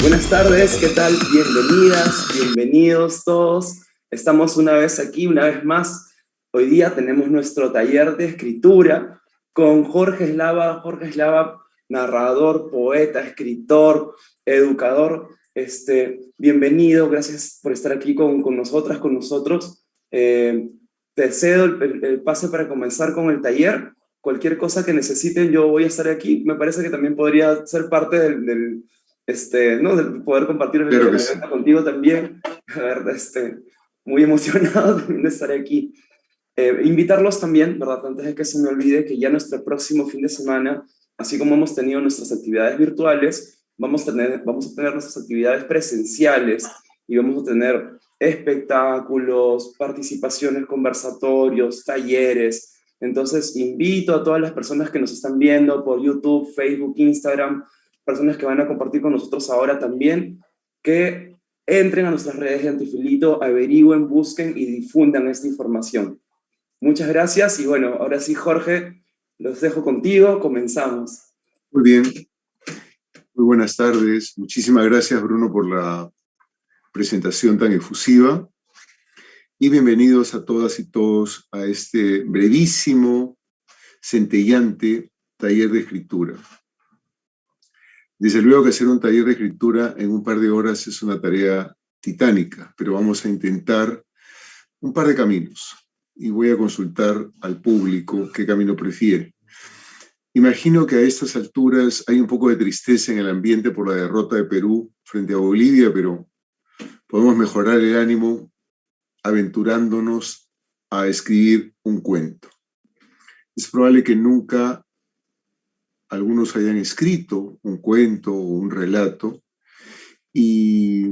Buenas tardes, ¿qué tal? Bienvenidas, bienvenidos todos. Estamos una vez aquí, una vez más. Hoy día tenemos nuestro taller de escritura con Jorge Eslava. Jorge Eslava, narrador, poeta, escritor, educador. Bienvenido, gracias por estar aquí con nosotras, con nosotros. Te cedo el pase para comenzar con el taller. Cualquier cosa que necesiten, yo voy a estar aquí. Me parece que también podría ser parte ¿no? De poder compartir el Claro que sí. evento contigo también. A ver, muy emocionado también de estar aquí. Invitarlos también, ¿verdad? Antes de que se me olvide que ya nuestro próximo fin de semana, así como hemos tenido nuestras actividades virtuales, vamos a tener nuestras actividades presenciales y vamos a tener espectáculos, participaciones, conversatorios, talleres. Entonces, invito a todas las personas que nos están viendo por YouTube, Facebook, Instagram, personas que van a compartir con nosotros ahora también, que entren a nuestras redes de Antifilito, averigüen, busquen y difundan esta información. Muchas gracias y bueno, ahora sí, Jorge, los dejo contigo, comenzamos. Muy bien, muy buenas tardes. Muchísimas gracias, Bruno, por la presentación tan efusiva. Y bienvenidos a todas y todos a este brevísimo, centellante taller de escritura. Desde luego que hacer un taller de escritura en un par de horas es una tarea titánica, pero vamos a intentar un par de caminos y voy a consultar al público qué camino prefiere. Imagino que a estas alturas hay un poco de tristeza en el ambiente por la derrota de Perú frente a Bolivia, pero podemos mejorar el ánimo aventurándonos a escribir un cuento. Es probable que nunca algunos hayan escrito un cuento o un relato y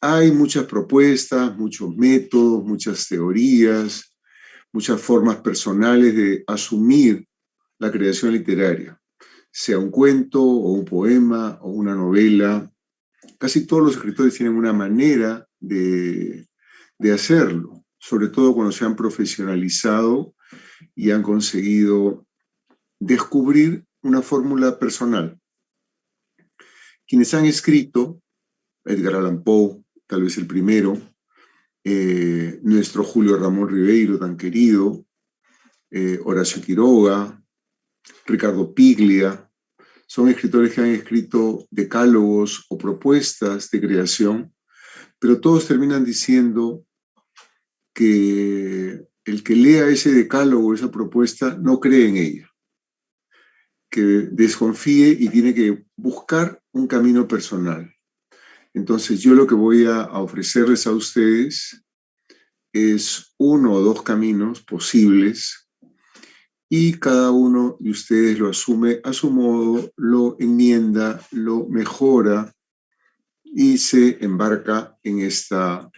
hay muchas propuestas, muchos métodos, muchas teorías, muchas formas personales de asumir la creación literaria, sea un cuento o un poema o una novela. Casi todos los escritores tienen una manera de hacerlo, sobre todo cuando se han profesionalizado y han conseguido descubrir una fórmula personal. Quienes han escrito, Edgar Allan Poe, tal vez el primero, nuestro Julio Ramón Ribeiro, tan querido, Horacio Quiroga, Ricardo Piglia, son escritores que han escrito decálogos o propuestas de creación, pero todos terminan diciendo que el que lea ese decálogo, esa propuesta, no cree en ella, que desconfíe y tiene que buscar un camino personal. Entonces yo lo que voy a ofrecerles a ustedes es uno o dos caminos posibles y cada uno de ustedes lo asume a su modo, lo enmienda, lo mejora y se embarca en esta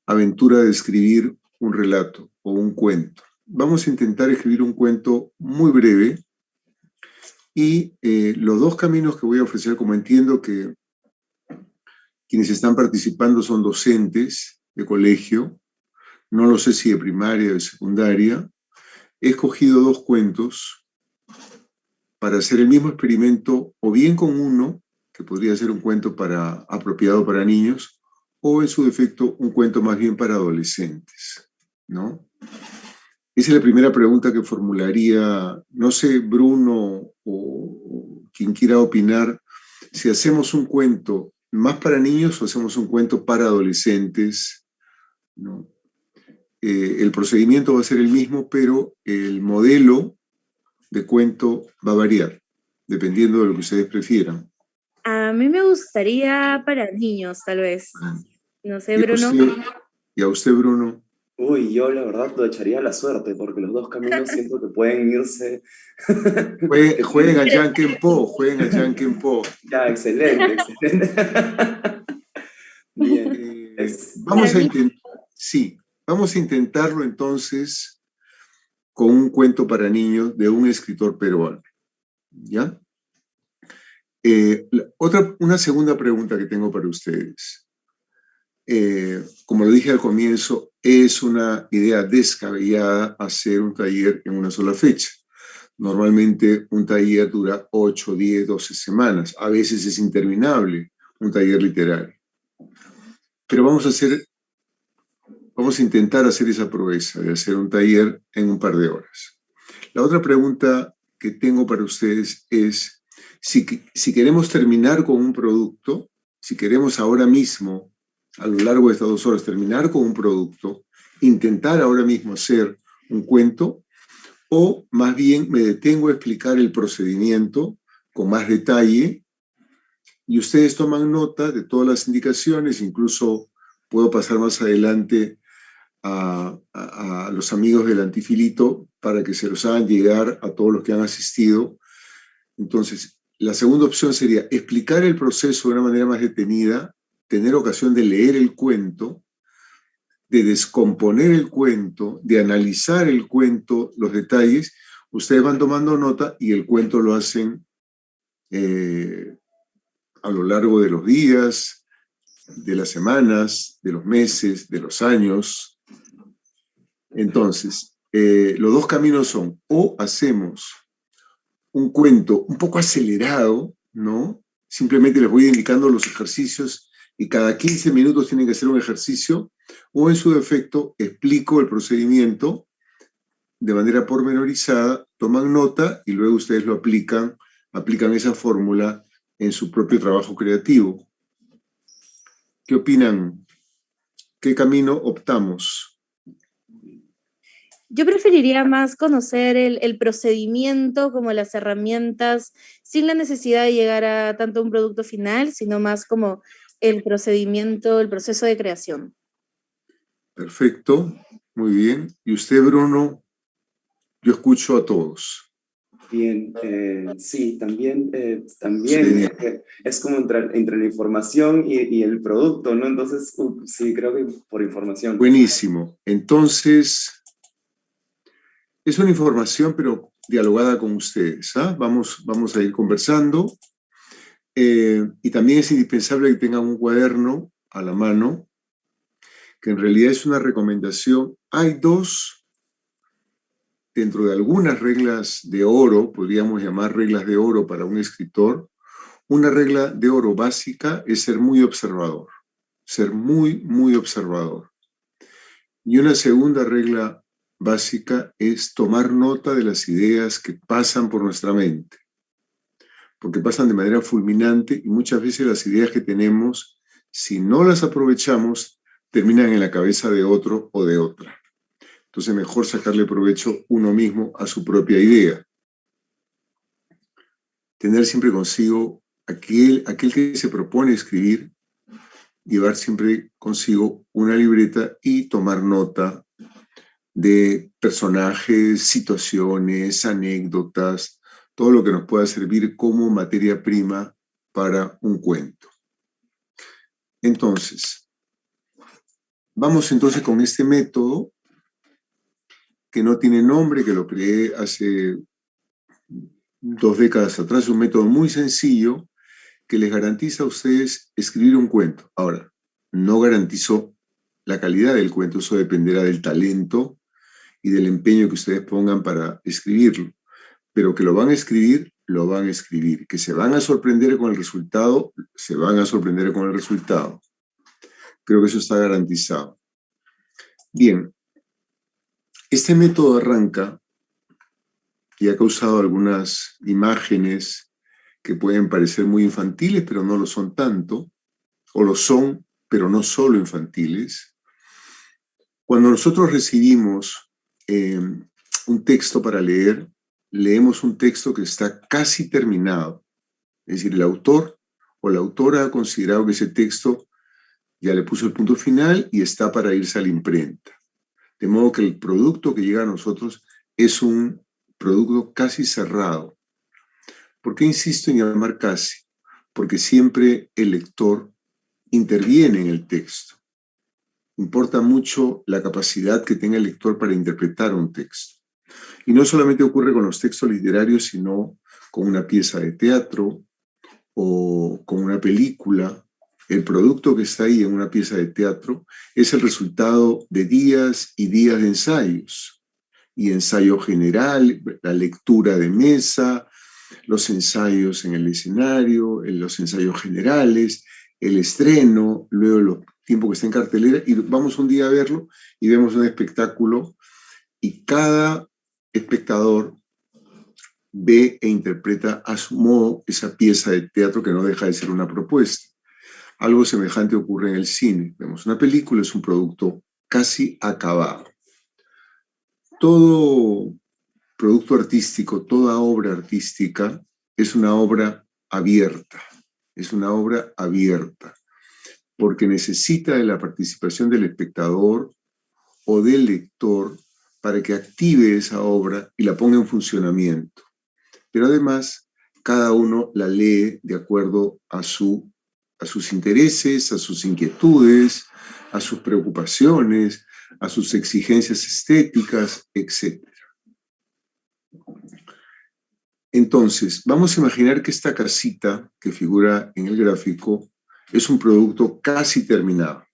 aventura de escribir un relato o un cuento. Vamos a intentar escribir un cuento muy breve y los dos caminos que voy a ofrecer, como entiendo que quienes están participando son docentes de colegio, no lo sé si de primaria o de secundaria, he escogido dos cuentos para hacer el mismo experimento, o bien con uno, que podría ser un cuento apropiado para niños, o en su defecto un cuento más bien para adolescentes, ¿no? Esa es la primera pregunta que formularía, no sé, Bruno o quien quiera opinar, si hacemos un cuento más para niños o hacemos un cuento para adolescentes, ¿no? El procedimiento va a ser el mismo, pero el modelo de cuento va a variar, dependiendo de lo que ustedes prefieran. A mí me gustaría para niños, tal vez. No sé, Bruno. ¿Y a usted, Bruno? Uy, yo la verdad lo echaría a la suerte, porque los dos caminos siento que pueden irse. Jueguen a Janken Po, jueguen a Janken Po. Ya, excelente, excelente. Bien. Vamos a intentarlo entonces con un cuento para niños de un escritor peruano. ¿Ya? Una segunda pregunta que tengo para ustedes. Como lo dije al comienzo, es una idea descabellada hacer un taller en una sola fecha. Normalmente un taller dura 8, 10, 12 semanas. A veces es interminable, un taller literario. Pero vamos a intentar hacer esa proeza de hacer un taller en un par de horas. La otra pregunta que tengo para ustedes es, si queremos terminar con un producto, si queremos ahora mismo, a lo largo de estas 2 horas, terminar con un producto, intentar ahora mismo hacer un cuento, o más bien me detengo a explicar el procedimiento con más detalle y ustedes toman nota de todas las indicaciones, incluso puedo pasar más adelante a los amigos del Antifilito para que se los hagan llegar a todos los que han asistido. Entonces, la segunda opción sería explicar el proceso de una manera más detenida, tener ocasión de leer el cuento, de descomponer el cuento, de analizar el cuento, los detalles. Ustedes van tomando nota y el cuento lo hacen a lo largo de los días, de las semanas, de los meses, de los años. Entonces, los 2 caminos son, o hacemos un cuento un poco acelerado, ¿no? Simplemente les voy indicando los ejercicios y cada 15 minutos tienen que hacer un ejercicio, o en su defecto explico el procedimiento de manera pormenorizada, toman nota y luego ustedes lo aplican esa fórmula en su propio trabajo creativo. ¿Qué opinan? ¿Qué camino optamos? Yo preferiría más conocer el procedimiento, como las herramientas, sin la necesidad de llegar a tanto un producto final, sino más como el procedimiento, el proceso de creación. Perfecto, muy bien. ¿Y usted, Bruno? Yo escucho a todos. Bien, sí, también Sí. es como entre la información y el producto, ¿no? Entonces, sí, creo que por información. Buenísimo. Entonces, es una información, pero dialogada con ustedes. ¿Ah? Vamos a ir conversando. Y también es indispensable que tengan un cuaderno a la mano, que en realidad es una recomendación. Hay 2, dentro de algunas reglas de oro, podríamos llamar reglas de oro para un escritor. Una regla de oro básica es ser muy observador, ser muy, muy observador. Y una segunda regla básica es tomar nota de las ideas que pasan por nuestra mente, porque pasan de manera fulminante y muchas veces las ideas que tenemos, si no las aprovechamos, terminan en la cabeza de otro o de otra. Entonces, mejor sacarle provecho uno mismo a su propia idea. Tener siempre consigo aquel que se propone escribir, llevar siempre consigo una libreta y tomar nota de personajes, situaciones, anécdotas, todo lo que nos pueda servir como materia prima para un cuento. Entonces, vamos entonces con este método que no tiene nombre, que lo creé hace 2 décadas atrás, un método muy sencillo que les garantiza a ustedes escribir un cuento. Ahora, no garantizo la calidad del cuento, eso dependerá del talento y del empeño que ustedes pongan para escribirlo, pero que lo van a escribir, lo van a escribir. Que se van a sorprender con el resultado, se van a sorprender con el resultado. Creo que eso está garantizado. Bien, este método arranca y ha causado algunas imágenes que pueden parecer muy infantiles, pero no lo son tanto, o lo son, pero no solo infantiles. Cuando nosotros recibimos un texto para leer, leemos un texto que está casi terminado. Es decir, el autor o la autora ha considerado que ese texto ya le puso el punto final y está para irse a la imprenta. De modo que el producto que llega a nosotros es un producto casi cerrado. ¿Por qué insisto en llamar casi? Porque siempre el lector interviene en el texto. Importa mucho la capacidad que tenga el lector para interpretar un texto. Y no solamente ocurre con los textos literarios, sino con una pieza de teatro o con una película. El producto que está ahí en una pieza de teatro es el resultado de días y días de ensayos. Y ensayo general, la lectura de mesa, los ensayos en el escenario, los ensayos generales, el estreno, luego el tiempo que está en cartelera, y vamos un día a verlo y vemos un espectáculo y cada espectador ve e interpreta a su modo esa pieza de teatro que no deja de ser una propuesta. Algo semejante ocurre en el cine. Vemos una película, es un producto casi acabado. Todo producto artístico, toda obra artística es una obra abierta. Es una obra abierta porque necesita de la participación del espectador o del lector para que active esa obra y la ponga en funcionamiento. Pero además, cada uno la lee de acuerdo a sus intereses, a sus inquietudes, a sus preocupaciones, a sus exigencias estéticas, etc. Entonces, vamos a imaginar que esta casita que figura en el gráfico es un producto casi terminado.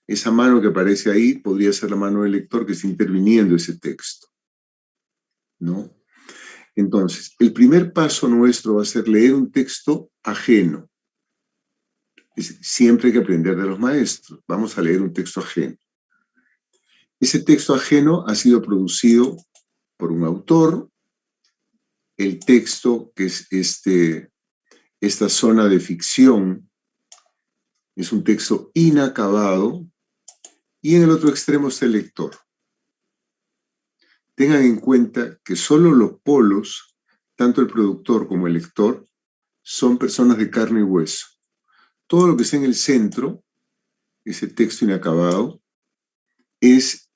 Esa mano que aparece ahí podría ser la mano del lector que está interviniendo ese texto, ¿no? Entonces, el primer paso nuestro va a ser leer un texto ajeno. Siempre hay que aprender de los maestros. Vamos a leer un texto ajeno. Ese texto ajeno ha sido producido por un autor. El texto, que es esta zona de ficción, es un texto inacabado, y en el otro extremo está el lector. Tengan en cuenta que solo los polos, tanto el productor como el lector, son personas de carne y hueso. Todo lo que está en el centro, ese texto inacabado, es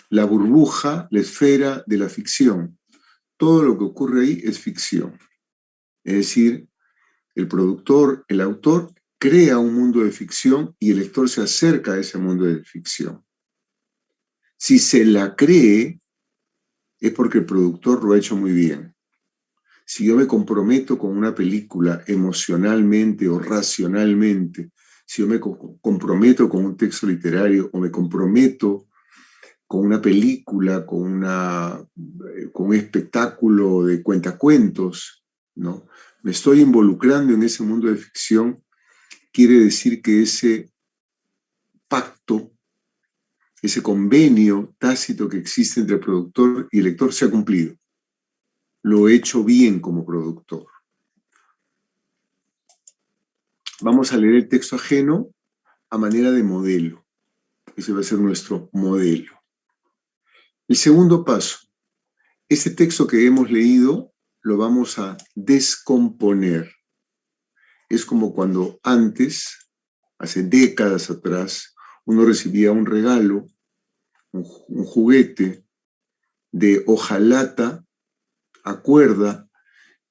la burbuja, la esfera de la ficción. Todo lo que ocurre ahí es ficción. Es decir, el productor, el autor, crea un mundo de ficción y el lector se acerca a ese mundo de ficción. Si se la cree, es porque el productor lo ha hecho muy bien. Si yo me comprometo con una película emocionalmente o racionalmente, si yo me comprometo con un texto literario o me comprometo con una película, con un espectáculo de cuentacuentos, ¿no? Me estoy involucrando en ese mundo de ficción, quiere decir que ese pacto, ese convenio tácito que existe entre el productor y el lector se ha cumplido. Lo he hecho bien como productor. Vamos a leer el texto ajeno a manera de modelo. Ese va a ser nuestro modelo. El segundo paso. Este texto que hemos leído lo vamos a descomponer. Es como cuando antes, hace décadas atrás, uno recibía un regalo, un juguete de hojalata a cuerda,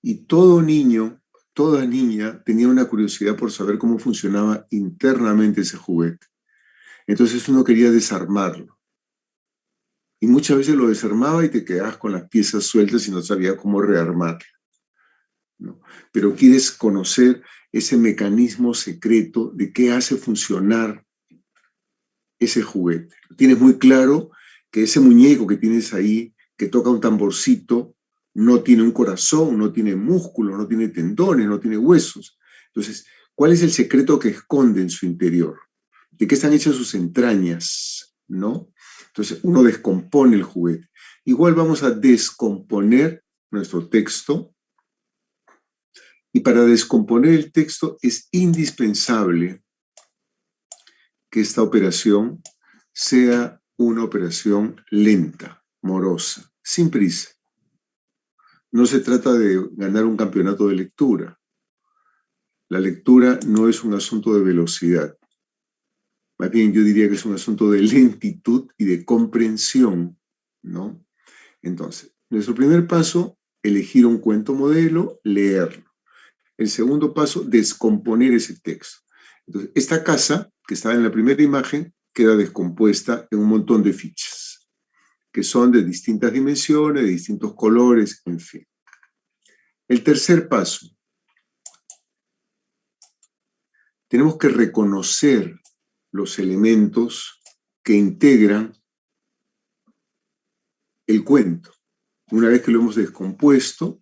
y todo niño, toda niña tenía una curiosidad por saber cómo funcionaba internamente ese juguete. Entonces uno quería desarmarlo. Y muchas veces lo desarmaba y te quedabas con las piezas sueltas y no sabías cómo rearmarlo, ¿no? Pero quieres conocer ese mecanismo secreto de qué hace funcionar ese juguete. Tienes muy claro que ese muñeco que tienes ahí, que toca un tamborcito, no tiene un corazón, no tiene músculos, no tiene tendones, no tiene huesos. Entonces, ¿cuál es el secreto que esconde en su interior? ¿De qué están hechas sus entrañas? ¿No? Entonces, uno descompone el juguete. Igual vamos a descomponer nuestro texto. Y para descomponer el texto es indispensable que esta operación sea una operación lenta, morosa, sin prisa. No se trata de ganar un campeonato de lectura. La lectura no es un asunto de velocidad. Más bien yo diría que es un asunto de lentitud y de comprensión, ¿no? Entonces, nuestro primer paso, elegir un cuento modelo, leerlo. El segundo paso, descomponer ese texto. Entonces, esta casa, que estaba en la primera imagen, queda descompuesta en un montón de fichas, que son de distintas dimensiones, de distintos colores, en fin. El tercer paso, tenemos que reconocer los elementos que integran el cuento. Una vez que lo hemos descompuesto,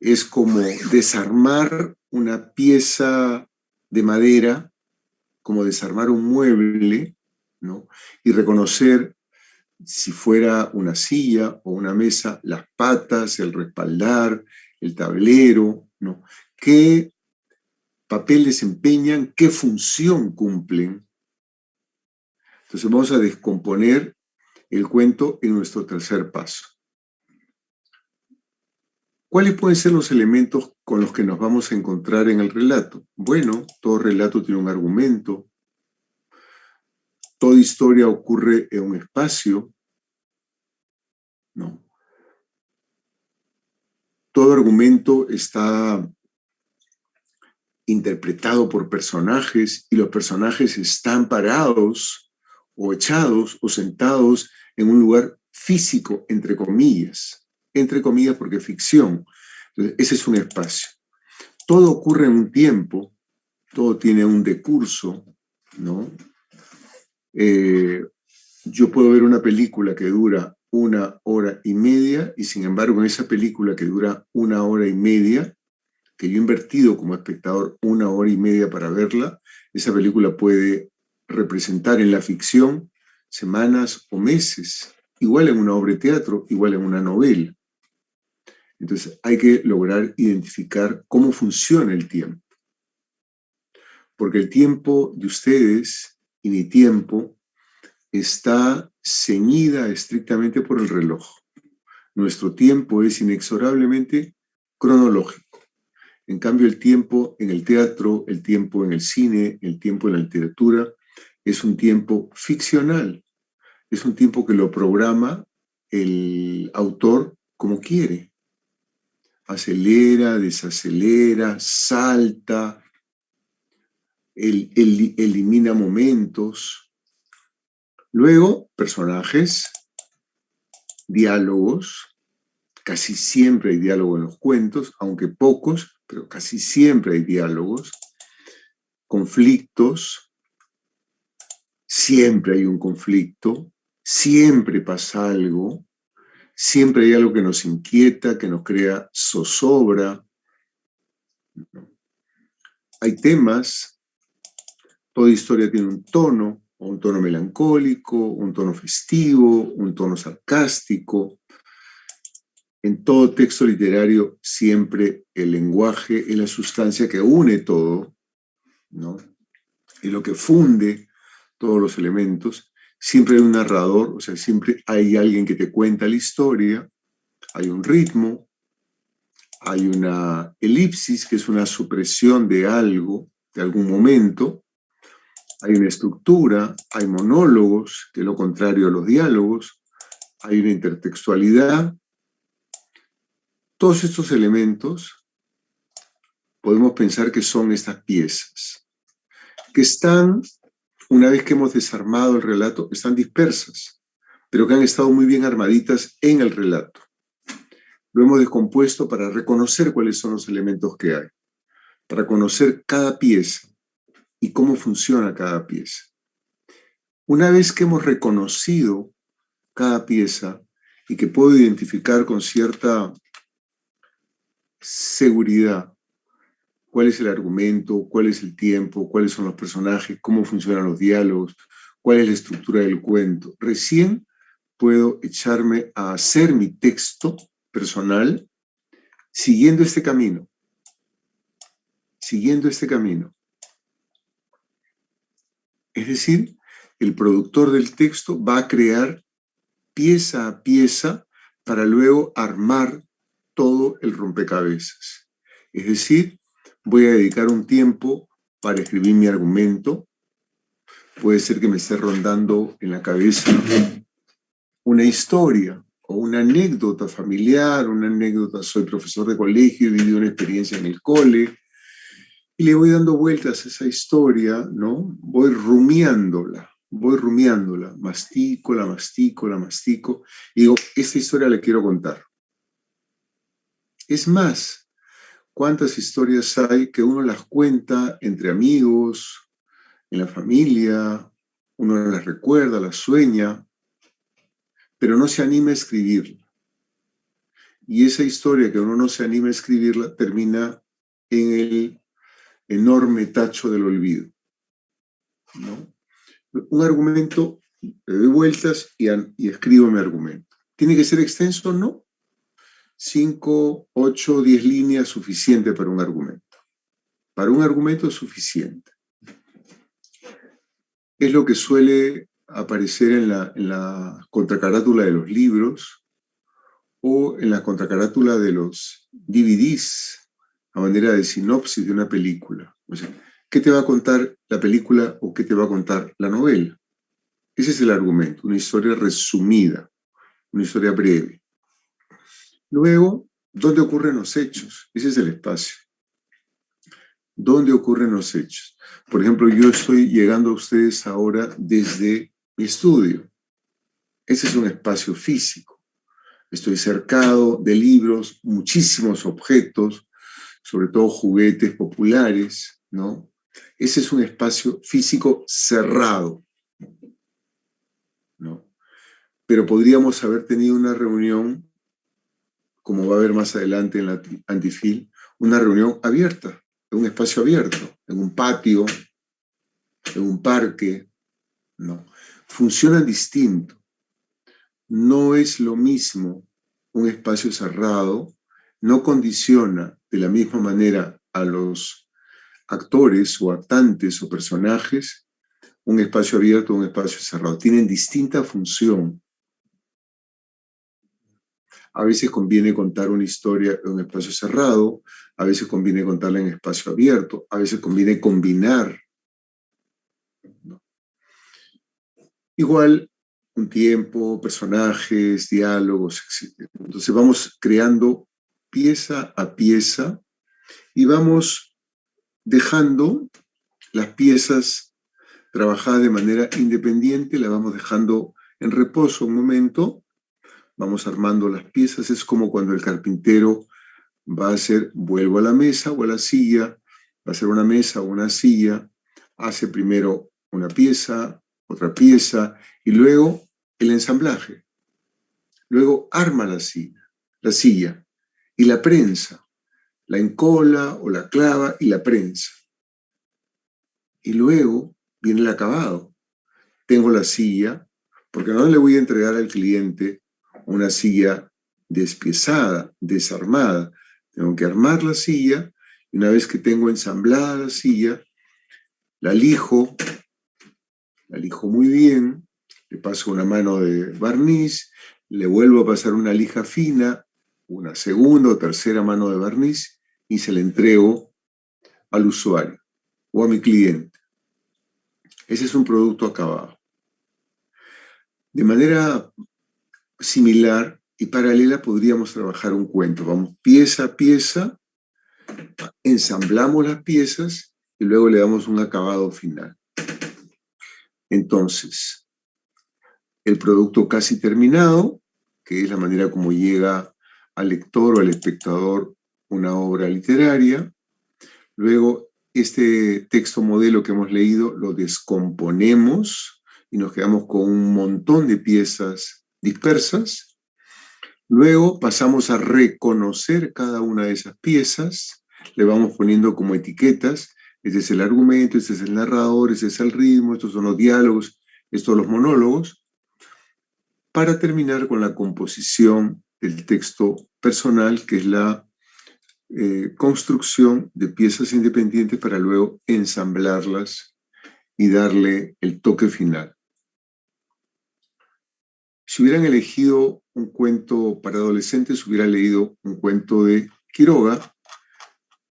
es como desarmar una pieza de madera, como desarmar un mueble, ¿no? Y reconocer, si fuera una silla o una mesa, las patas, el respaldar, el tablero, ¿no? ¿Qué papel desempeñan? ¿Qué función cumplen? Entonces vamos a descomponer el cuento en nuestro tercer paso. ¿Cuáles pueden ser los elementos con los que nos vamos a encontrar en el relato? Bueno, todo relato tiene un argumento, toda historia ocurre en un espacio, ¿no? Todo argumento está interpretado por personajes y los personajes están parados o echados o sentados en un lugar físico, entre comillas porque es ficción. Entonces, ese es un espacio. Todo ocurre en un tiempo, todo tiene un decurso, ¿no? Yo puedo ver una película que dura 1 hora y media y sin embargo en esa película que dura 1 hora y media, que yo he invertido como espectador 1 hora y media para verla, esa película puede representar en la ficción semanas o meses, igual en una obra de teatro, igual en una novela. Entonces hay que lograr identificar cómo funciona el tiempo. Porque el tiempo de ustedes y mi tiempo está ceñida estrictamente por el reloj. Nuestro tiempo es inexorablemente cronológico. En cambio, el tiempo en el teatro, el tiempo en el cine, el tiempo en la literatura, es un tiempo ficcional. Es un tiempo que lo programa el autor como quiere. Acelera, desacelera, salta, elimina momentos. Luego, personajes, diálogos, casi siempre hay diálogo en los cuentos, aunque pocos, pero casi siempre hay diálogos, conflictos, siempre hay un conflicto, siempre pasa algo, siempre hay algo que nos inquieta, que nos crea zozobra. Hay temas, toda historia tiene un tono melancólico, un tono festivo, un tono sarcástico. En todo texto literario siempre el lenguaje es la sustancia que une todo, ¿no? Y lo que funde todos los elementos. Siempre hay un narrador, o sea, siempre hay alguien que te cuenta la historia, hay un ritmo, hay una elipsis, que es una supresión de algo, de algún momento, hay una estructura, hay monólogos, que es lo contrario a los diálogos, hay una intertextualidad. Todos estos elementos podemos pensar que son estas piezas, que están, una vez que hemos desarmado el relato, están dispersas, pero que han estado muy bien armaditas en el relato. Lo hemos descompuesto para reconocer cuáles son los elementos que hay, para conocer cada pieza y cómo funciona cada pieza. Una vez que hemos reconocido cada pieza y que puedo identificar con cierta seguridad cuál es el argumento, cuál es el tiempo, cuáles son los personajes, cómo funcionan los diálogos, cuál es la estructura del cuento, recién puedo echarme a hacer mi texto personal siguiendo este camino. Es decir, el productor del texto va a crear pieza a pieza para luego armar todo el rompecabezas. Es decir, voy a dedicar un tiempo para escribir mi argumento. Puede ser que me esté rondando en la cabeza una historia o una anécdota familiar, una anécdota, soy profesor de colegio, he vivido una experiencia en el cole, y le voy dando vueltas a esa historia, ¿no? Voy rumiándola, mastico, la mastico, y digo, esta historia la quiero contar. Es más, ¿cuántas historias hay que uno las cuenta entre amigos, en la familia, uno las recuerda, las sueña, pero no se anima a escribirla? Y esa historia que uno no se anima a escribirla termina en el enorme tacho del olvido, ¿no? Un argumento, le doy vueltas y escribo mi argumento. ¿Tiene que ser extenso? No. 5, 8, 10 líneas suficiente para un argumento. Para un argumento es suficiente. Es lo que suele aparecer en la contracarátula de los libros o en la contracarátula de los DVDs, a manera de sinopsis de una película. O sea, ¿qué te va a contar la película o qué te va a contar la novela? Ese es el argumento, una historia resumida, una historia breve. Luego, ¿dónde ocurren los hechos? Ese es el espacio. ¿Dónde ocurren los hechos? Por ejemplo, yo estoy llegando a ustedes ahora desde mi estudio. Ese es un espacio físico. Estoy cercado de libros, muchísimos objetos, sobre todo juguetes populares, ¿no? Ese es un espacio físico cerrado, ¿no? Pero podríamos haber tenido una reunión, como va a haber más adelante en la Antifil, una reunión abierta, en un espacio abierto, en un patio, en un parque, ¿no? Funcionan distinto. No es lo mismo un espacio cerrado, no condiciona de la misma manera a los actores o actantes o personajes un espacio abierto o un espacio cerrado. Tienen distinta función. A veces conviene contar una historia en un espacio cerrado, a veces conviene contarla en espacio abierto, a veces conviene combinar, ¿no? Igual, un tiempo, personajes, diálogos, etc. Entonces vamos creando pieza a pieza y vamos dejando las piezas trabajadas de manera independiente, las vamos dejando en reposo un momento, vamos armando las piezas. Es como cuando el carpintero va a hacer, vuelvo a la mesa o a la silla, va a hacer una mesa o una silla, hace primero una pieza, otra pieza, y luego el ensamblaje. Luego arma la silla y la prensa, la encola o la clava y la prensa. Y luego viene el acabado. Tengo la silla, porque no le voy a entregar al cliente una silla despiezada, desarmada. Tengo que armar la silla, y una vez que tengo ensamblada la silla, la lijo muy bien, le paso una mano de barniz, le vuelvo a pasar una lija fina, una segunda o tercera mano de barniz, y se la entrego al usuario o a mi cliente. Ese es un producto acabado. De manera similar y paralela podríamos trabajar un cuento. Vamos pieza a pieza, ensamblamos las piezas y luego le damos un acabado final. Entonces, el producto casi terminado, que es la manera como llega al lector o al espectador una obra literaria. Luego, este texto modelo que hemos leído lo descomponemos y nos quedamos con un montón de piezas dispersas. Luego pasamos a reconocer cada una de esas piezas, le vamos poniendo como etiquetas. Este es el argumento, este es el narrador, este es el ritmo, estos son los diálogos, estos son los monólogos, para terminar con la composición del texto personal, que es la construcción de piezas independientes para luego ensamblarlas y darle el toque final. Si hubieran elegido un cuento para adolescentes, hubiera leído un cuento de Quiroga,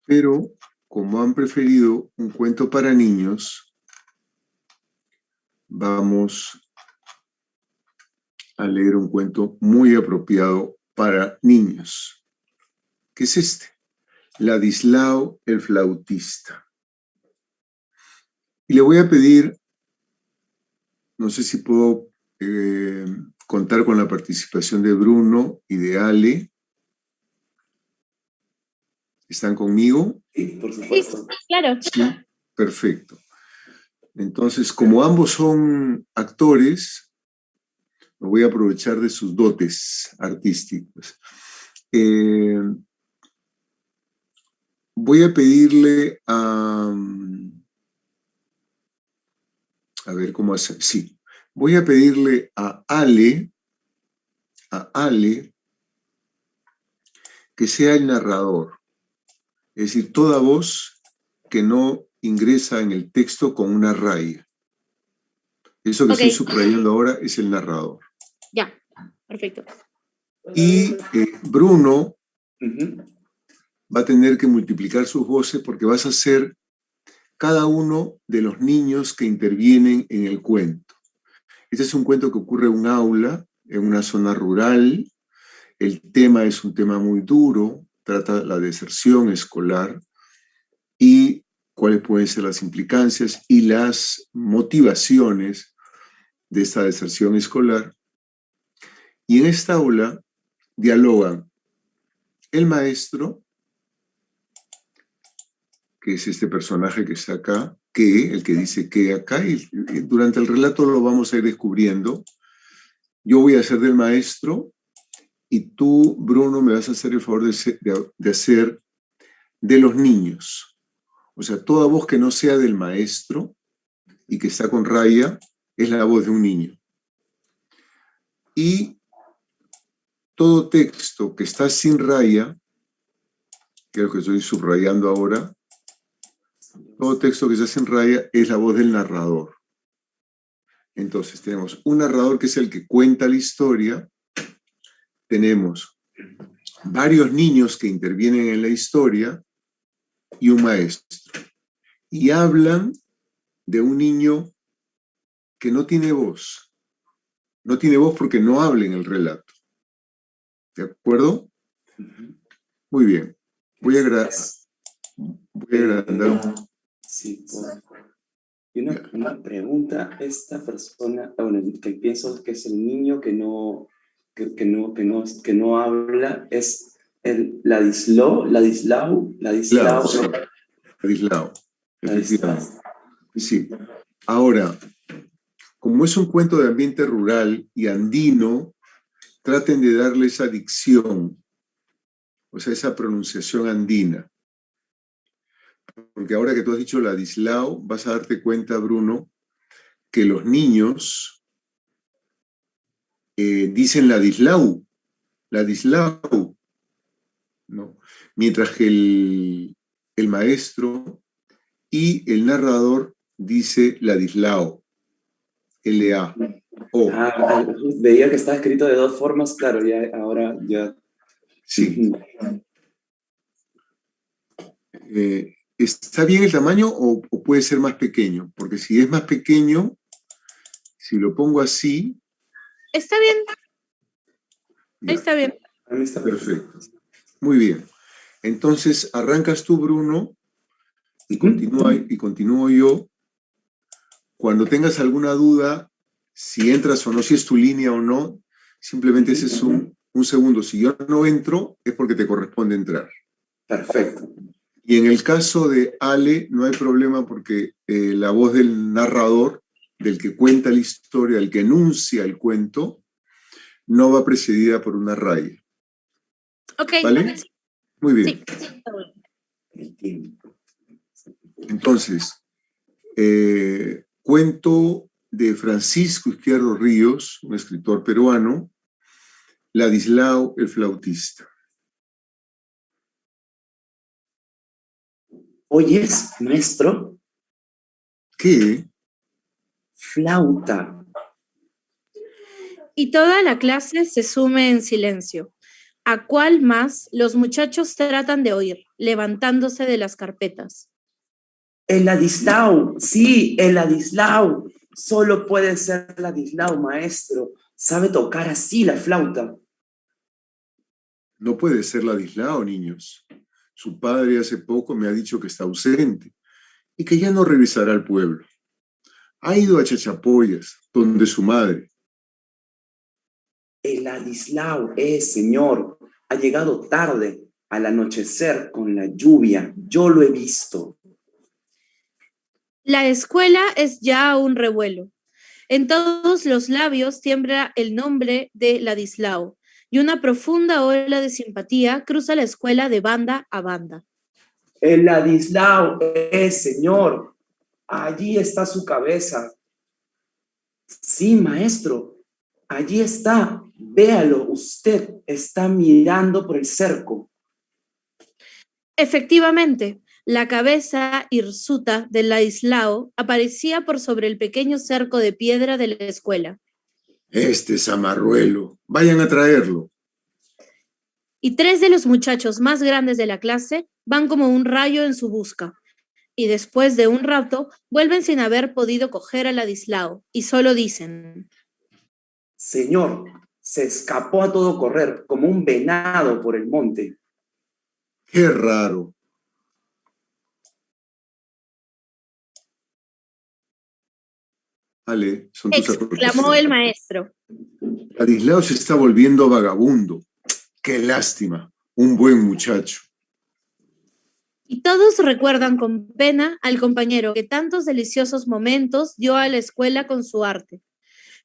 pero como han preferido un cuento para niños, vamos a leer un cuento muy apropiado para niños, que es este, Ladislao el flautista. Y le voy a pedir, no sé si puedo contar con la participación de Bruno y de Ale. ¿Están conmigo? Sí, por supuesto. Sí, claro. Sí, perfecto. Entonces, como ambos son actores, me voy a aprovechar de sus dotes artísticas. voy a pedirle a ver cómo hacer. Sí, voy a pedirle a Ale que sea el narrador. Es decir, toda voz que no ingresa en el texto con una raya. Eso que estoy subrayando ahora es el narrador. Ya, perfecto. Y Bruno va a tener que multiplicar sus voces porque vas a ser cada uno de los niños que intervienen en el cuento. Este es un cuento que ocurre en un aula, en una zona rural. El tema es un tema muy duro, trata la deserción escolar y cuáles pueden ser las implicancias y las motivaciones de esta deserción escolar. Y en esta aula dialogan el maestro, que es este personaje que está acá, el que dice que acá, y durante el relato lo vamos a ir descubriendo. Yo voy a ser del maestro y tú, Bruno, me vas a hacer el favor de hacer de los niños. O sea, toda voz que no sea del maestro y que está con raya es la voz de un niño. Y todo texto que está sin raya, que es lo que estoy subrayando ahora, todo texto que está sin raya es la voz del narrador. Entonces tenemos un narrador que es el que cuenta la historia, tenemos varios niños que intervienen en la historia y un maestro. Y hablan de un niño que no tiene voz. No tiene voz porque no habla en el relato. ¿De acuerdo? Muy bien. Voy a agrandar. Sí, y una pregunta, esta persona, bueno, que pienso que es el niño que no habla, es el Ladislao, Ladislao, efectivamente. Sí. Ahora, como es un cuento de ambiente rural y andino, traten de darle esa dicción, o sea, esa pronunciación andina. Porque ahora que tú has dicho Ladislao, vas a darte cuenta, Bruno, que los niños dicen Ladislao, ¿no? Mientras que el maestro y el narrador dice Ladislao, L-A-O. Veía que está escrito de dos formas, claro, ahora ya. Sí. ¿Está bien el tamaño o puede ser más pequeño? Porque si es más pequeño, si lo pongo así... Está bien. Ya. Está bien. A mí está perfecto. Muy bien. Entonces, arrancas tú, Bruno, y continúo yo. Cuando tengas alguna duda, si entras o no, si es tu línea o no, simplemente ese es un segundo. Si yo no entro, es porque te corresponde entrar. Perfecto. Y en el caso de Ale, no hay problema porque la voz del narrador, del que cuenta la historia, el que enuncia el cuento, no va precedida por una raya. Ok. ¿Vale? Muy bien. Sí. Entonces, cuento de Francisco Izquierdo Ríos, un escritor peruano, Ladislao el flautista. ¿Oyes, maestro? ¿Qué? Flauta. Y toda la clase se sume en silencio. ¿A cuál más los muchachos tratan de oír, levantándose de las carpetas? El Ladislao, sí, el Ladislao. Solo puede ser Ladislao, maestro. Sabe tocar así la flauta. No puede ser Ladislao, niños. Su padre hace poco me ha dicho que está ausente y que ya no regresará al pueblo. Ha ido a Chachapoyas, donde su madre. El Ladislao, señor, ha llegado tarde, al anochecer con la lluvia. Yo lo he visto. La escuela es ya un revuelo. En todos los labios tiembla el nombre de Ladislao y una profunda ola de simpatía cruza la escuela de banda a banda. El Ladislao, señor, allí está su cabeza. Sí, maestro, allí está. Véalo, usted está mirando por el cerco. Efectivamente, la cabeza hirsuta del Ladislao aparecía por sobre el pequeño cerco de piedra de la escuela. Este zamarruelo, vayan a traerlo. Y 3 de los muchachos más grandes de la clase van como un rayo en su busca. Y después de un rato vuelven sin haber podido coger a Ladislao y solo dicen: Señor, se escapó a todo correr como un venado por el monte. Qué raro. Ale, son tus exclamó el aportaciones. maestro. Ladislao se está volviendo vagabundo. Qué lástima. Un buen muchacho. Y todos recuerdan con pena al compañero que tantos deliciosos momentos dio a la escuela con su arte.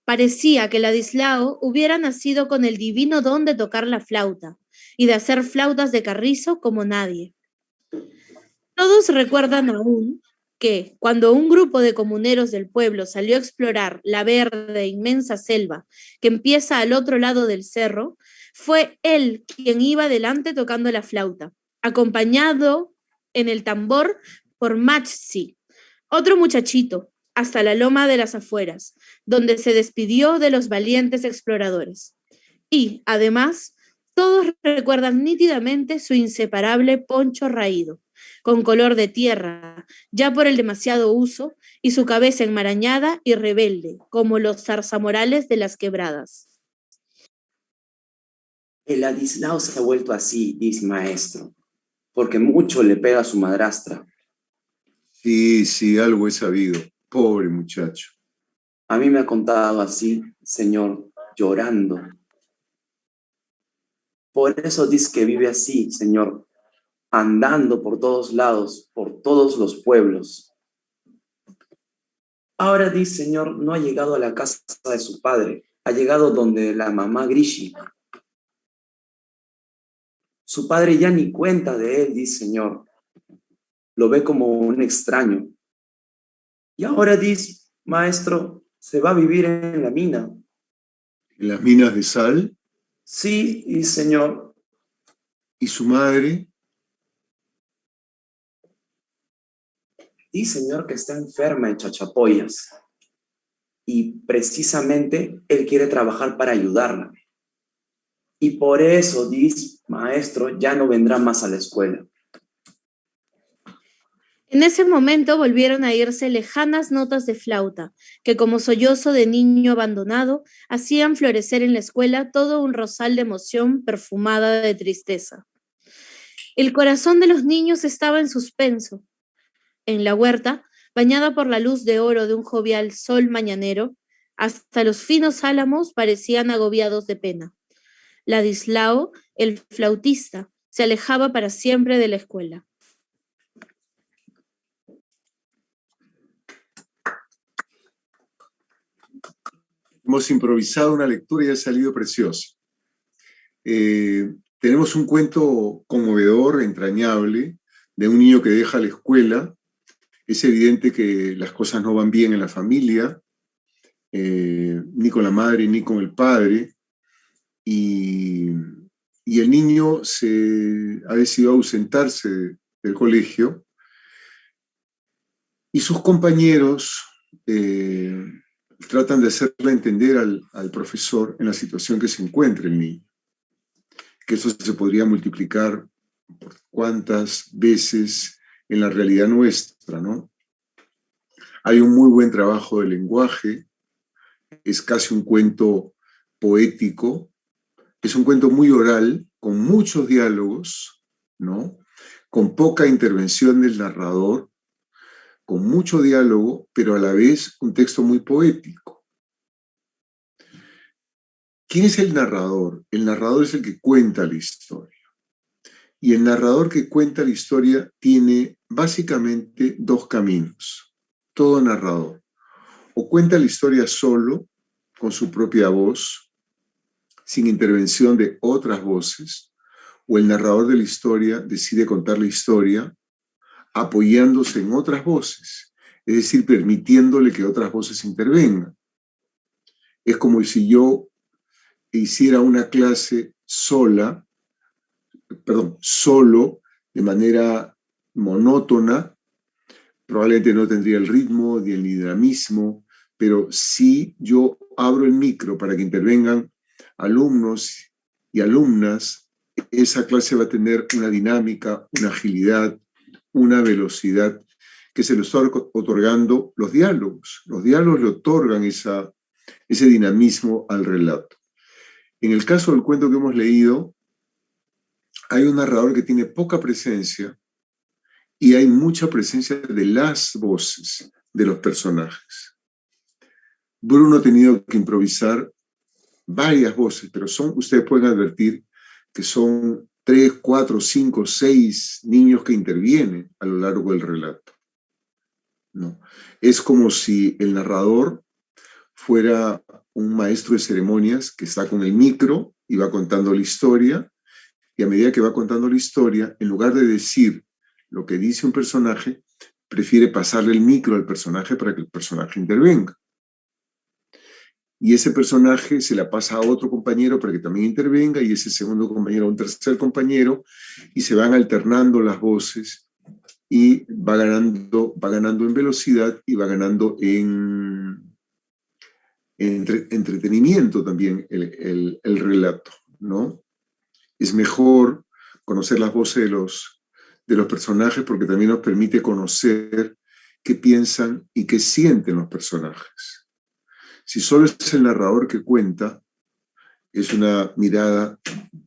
Parecía que Ladislao hubiera nacido con el divino don de tocar la flauta y de hacer flautas de carrizo como nadie. Todos recuerdan aún que, cuando un grupo de comuneros del pueblo salió a explorar la verde e inmensa selva que empieza al otro lado del cerro, fue él quien iba delante tocando la flauta, acompañado en el tambor por Machzi, otro muchachito, hasta la loma de las afueras, donde se despidió de los valientes exploradores. Y, además, todos recuerdan nítidamente su inseparable poncho raído, con color de tierra, ya por el demasiado uso, y su cabeza enmarañada y rebelde, como los zarzamorales de las quebradas. El Ladislao se ha vuelto así, dice maestro, porque mucho le pega a su madrastra. Sí, algo he sabido. Pobre muchacho. A mí me ha contado así, señor, llorando. Por eso dice que vive así, señor, andando por todos lados, por todos los pueblos. Ahora dice, señor, no ha llegado a la casa de su padre, ha llegado donde la mamá Grishi. Su padre ya ni cuenta de él, dice, señor. Lo ve como un extraño. Y ahora dice, maestro, se va a vivir en la mina. ¿En las minas de sal? Sí, y señor. ¿Y su madre? Dice, señor, que está enferma en Chachapoyas. Y precisamente él quiere trabajar para ayudarla. Y por eso, dice, maestro, ya no vendrá más a la escuela. En ese momento volvieron a irse lejanas notas de flauta, que como sollozo de niño abandonado, hacían florecer en la escuela todo un rosal de emoción perfumada de tristeza. El corazón de los niños estaba en suspenso. En la huerta, bañada por la luz de oro de un jovial sol mañanero, hasta los finos álamos parecían agobiados de pena. Ladislao, el flautista, se alejaba para siempre de la escuela. Hemos improvisado una lectura y ha salido preciosa. Tenemos un cuento conmovedor, entrañable, de un niño que deja la escuela. Es evidente que las cosas no van bien en la familia, ni con la madre ni con el padre, y el niño ha decidido ausentarse del colegio, y sus compañeros tratan de hacerle entender al profesor en la situación que se encuentra el niño, que eso se podría multiplicar por cuántas veces en la realidad nuestra, ¿no? Hay un muy buen trabajo de lenguaje, es casi un cuento poético, es un cuento muy oral, con muchos diálogos, ¿no? Con poca intervención del narrador, con mucho diálogo, pero a la vez un texto muy poético. ¿Quién es el narrador? El narrador es el que cuenta la historia. Y el narrador que cuenta la historia tiene básicamente dos caminos. Todo narrador. O cuenta la historia solo, con su propia voz, sin intervención de otras voces, o el narrador de la historia decide contar la historia apoyándose en otras voces, es decir, permitiéndole que otras voces intervengan. Es como si yo hiciera una clase solo, de manera monótona, probablemente no tendría el ritmo ni el dinamismo, pero si yo abro el micro para que intervengan alumnos y alumnas, esa clase va a tener una dinámica, una agilidad, una velocidad que se lo está otorgando los diálogos. Los diálogos le otorgan ese dinamismo al relato. En el caso del cuento que hemos leído, hay un narrador que tiene poca presencia y hay mucha presencia de las voces de los personajes. Bruno ha tenido que improvisar varias voces, pero ustedes pueden advertir que son 3, 4, 5, 6 niños que intervienen a lo largo del relato. ¿No? Es como si el narrador fuera un maestro de ceremonias que está con el micro y va contando la historia, y a medida que va contando la historia, en lugar de decir lo que dice un personaje, prefiere pasarle el micro al personaje para que el personaje intervenga. Y ese personaje se la pasa a otro compañero para que también intervenga, y ese segundo compañero a un tercer compañero, y se van alternando las voces, y va ganando en velocidad y va ganando en entretenimiento también el relato, ¿no? Es mejor conocer las voces de los personajes porque también nos permite conocer qué piensan y qué sienten los personajes. Si solo es el narrador que cuenta, es una mirada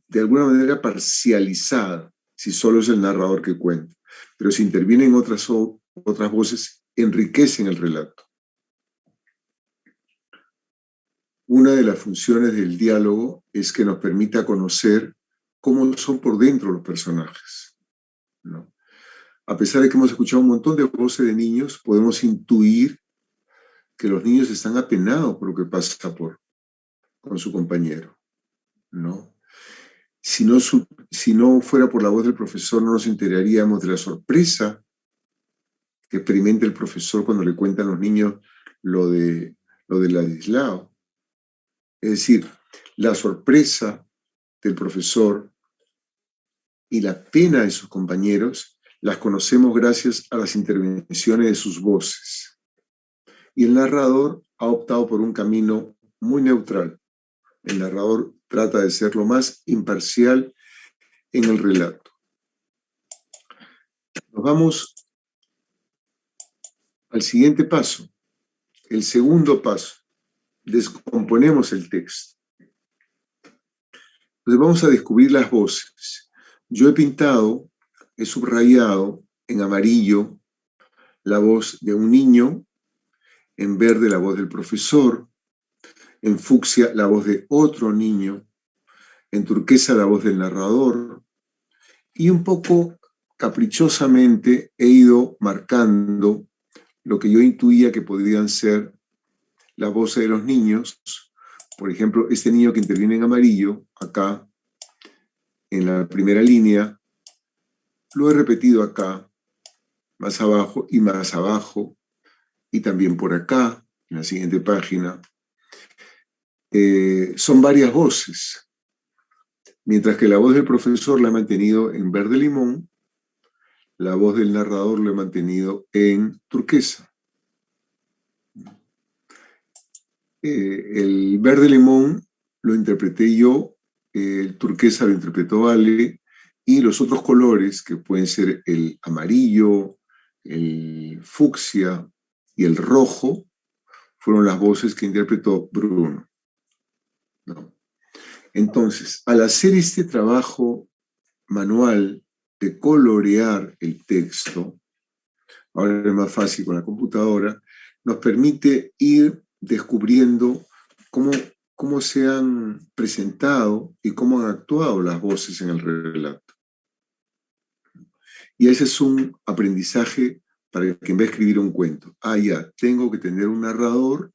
de alguna manera parcializada, si solo es el narrador que cuenta. Pero si intervienen otras voces, enriquecen el relato. Una de las funciones del diálogo es que nos permita conocer cómo son por dentro los personajes, ¿no? A pesar de que hemos escuchado un montón de voces de niños, podemos intuir que los niños están apenados por lo que pasa con su compañero, ¿no? Si no fuera por la voz del profesor, no nos enteraríamos de la sorpresa que experimenta el profesor cuando le cuentan a los niños lo de Ladislao. Es decir, la sorpresa del profesor y la pena de sus compañeros las conocemos gracias a las intervenciones de sus voces. Y el narrador ha optado por un camino muy neutral. El narrador trata de ser lo más imparcial en el relato. Nos vamos al siguiente paso, el segundo paso. Descomponemos el texto. Entonces vamos a descubrir las voces. Yo he subrayado en amarillo la voz de un niño, en verde la voz del profesor, en fucsia la voz de otro niño, en turquesa la voz del narrador, y un poco caprichosamente he ido marcando lo que yo intuía que podrían ser las voces de los niños. Por ejemplo, este niño que interviene en amarillo, acá, en la primera línea, lo he repetido acá, más abajo y también por acá, en la siguiente página. Son varias voces, mientras que la voz del profesor la he mantenido en verde limón, la voz del narrador la he mantenido en turquesa. El verde limón lo interpreté yo, el turquesa lo interpretó Ale, y los otros colores, que pueden ser el amarillo, el fucsia y el rojo, fueron las voces que interpretó Bruno, ¿no? Entonces, al hacer este trabajo manual de colorear el texto, ahora es más fácil con la computadora, nos permite ir descubriendo cómo se han presentado y cómo han actuado las voces en el relato. Y ese es un aprendizaje para quien va a escribir un cuento. Ya, tengo que tener un narrador.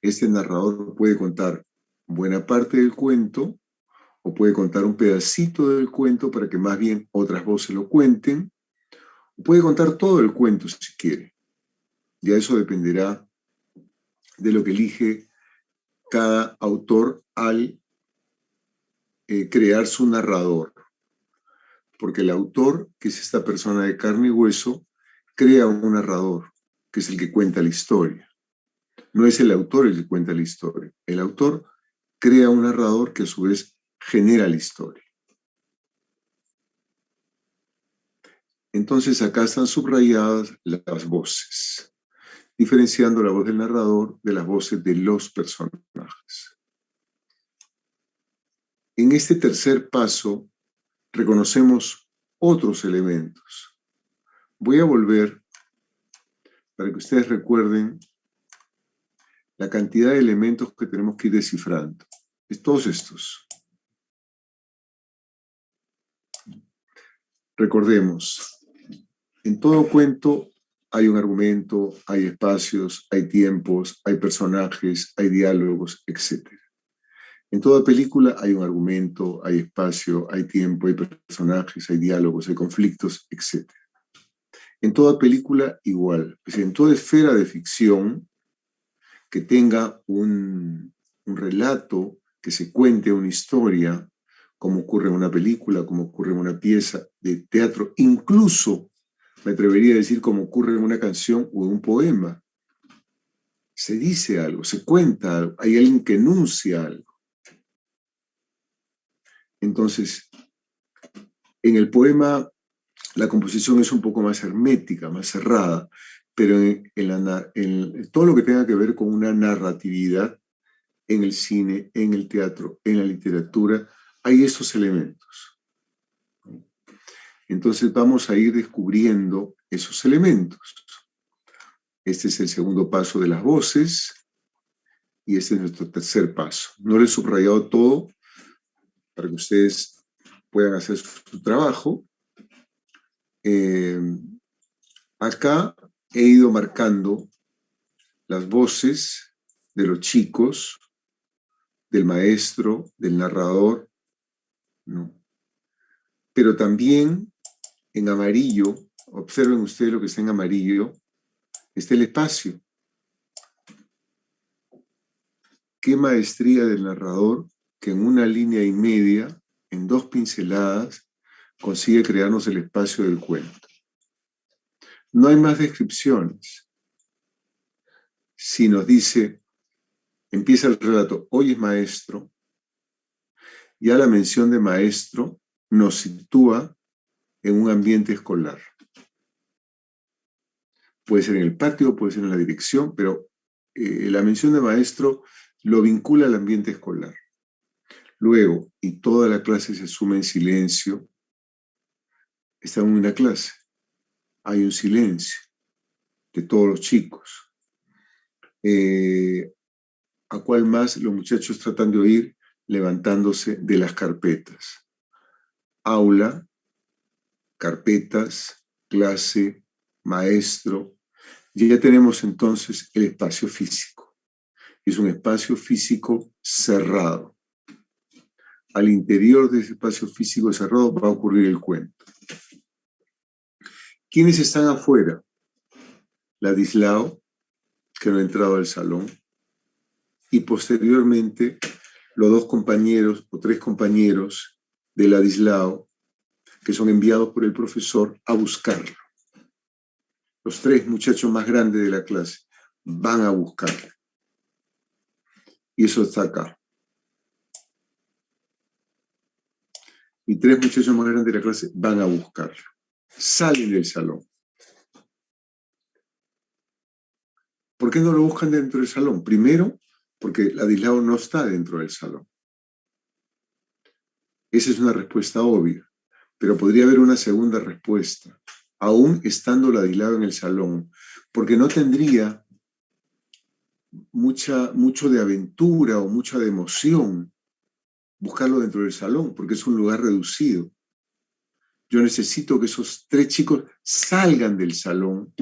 Este narrador puede contar buena parte del cuento o puede contar un pedacito del cuento para que más bien otras voces lo cuenten, Puede contar todo el cuento si quiere. Ya eso dependerá de lo que elige cada autor al crear su narrador. Porque el autor, que es esta persona de carne y hueso, crea un narrador, que es el que cuenta la historia. No es el autor el que cuenta la historia. El autor crea un narrador que a su vez genera la historia. Entonces acá están subrayadas las voces, diferenciando la voz del narrador de las voces de los personajes. En este tercer paso reconocemos otros elementos. Voy a volver para que ustedes recuerden la cantidad de elementos que tenemos que ir descifrando. Es todos estos. Recordemos, en todo cuento hay un argumento, hay espacios, hay tiempos, hay personajes, hay diálogos, etc. En toda película hay un argumento, hay espacio, hay tiempo, hay personajes, hay diálogos, hay conflictos, etc. En toda película igual. Es decir, en toda esfera de ficción que tenga un relato, que se cuente una historia, como ocurre en una película, como ocurre en una pieza de teatro, incluso me atrevería a decir como ocurre en una canción o en un poema. Se dice algo, se cuenta algo, hay alguien que enuncia algo. Entonces, en el poema la composición es un poco más hermética, más cerrada, pero en todo lo que tenga que ver con una narratividad, en el cine, en el teatro, en la literatura, hay esos elementos. Entonces vamos a ir descubriendo esos elementos. Este es el segundo paso de las voces y este es nuestro tercer paso. No lo he subrayado todo para que ustedes puedan hacer su trabajo. Acá he ido marcando las voces de los chicos, del maestro, del narrador, ¿no? Pero también en amarillo, observen ustedes lo que está en amarillo, está el espacio. Qué maestría del narrador que en una línea y media, en 2 pinceladas, consigue crearnos el espacio del cuento. No hay más descripciones. Si nos dice, empieza el relato, hoy es maestro, ya la mención de maestro nos sitúa en un ambiente escolar. Puede ser en el patio, puede ser en la dirección, pero la mención de maestro lo vincula al ambiente escolar. Luego, y toda la clase se suma en silencio, estamos en una clase, hay un silencio de todos los chicos. ¿A cuál más los muchachos tratan de oír? Levantándose de las carpetas. Aula, carpetas, clase, maestro. Y ya tenemos entonces el espacio físico. Es un espacio físico cerrado. Al interior de ese espacio físico cerrado va a ocurrir el cuento. ¿Quiénes están afuera? Ladislao, que no ha entrado al salón, y posteriormente los 2 compañeros o 3 compañeros de Ladislao, que son enviados por el profesor a buscarlo. Los 3 muchachos más grandes de la clase van a buscarlo. Y eso está acá. Y 3 muchachos más grandes de la clase van a buscarlo. Salen del salón. ¿Por qué no lo buscan dentro del salón? Primero, porque Ladislao no está dentro del salón. Esa es una respuesta obvia, pero podría haber una segunda respuesta, aún estando Ladislao en el salón, porque no tendría mucho de aventura o mucha de emoción buscarlo dentro del salón, porque es un lugar reducido. Yo necesito que esos 3 chicos salgan del salón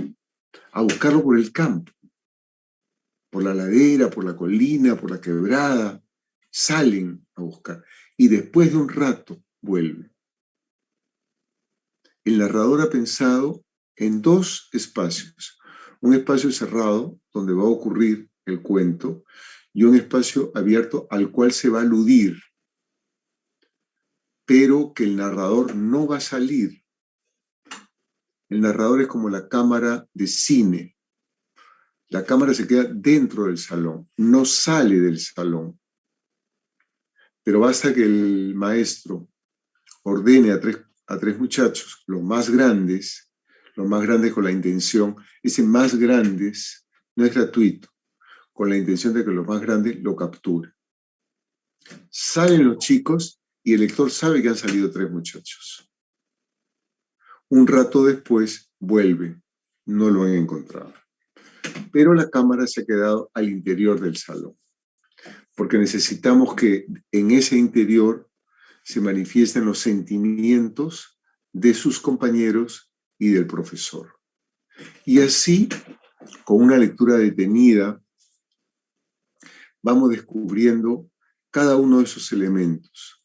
a buscarlo por el campo, por la ladera, por la colina, por la quebrada. Salen a buscar y después de un rato vuelven. El narrador ha pensado en dos espacios. Un espacio cerrado, donde va a ocurrir el cuento, y un espacio abierto al cual se va a aludir, pero que el narrador no va a salir. El narrador es como la cámara de cine. La cámara se queda dentro del salón, no sale del salón. Pero basta que el maestro ordene a tres muchachos, los más grandes con la intención, ese más grandes no es gratuito, con la intención de que los más grandes lo capturen. Salen los chicos y el lector sabe que han salido tres muchachos. Un rato después vuelve, no lo han encontrado. Pero la cámara se ha quedado al interior del salón, porque necesitamos que en ese interior se manifiesten los sentimientos de sus compañeros y del profesor. Y así, con una lectura detenida, vamos descubriendo cada uno de esos elementos.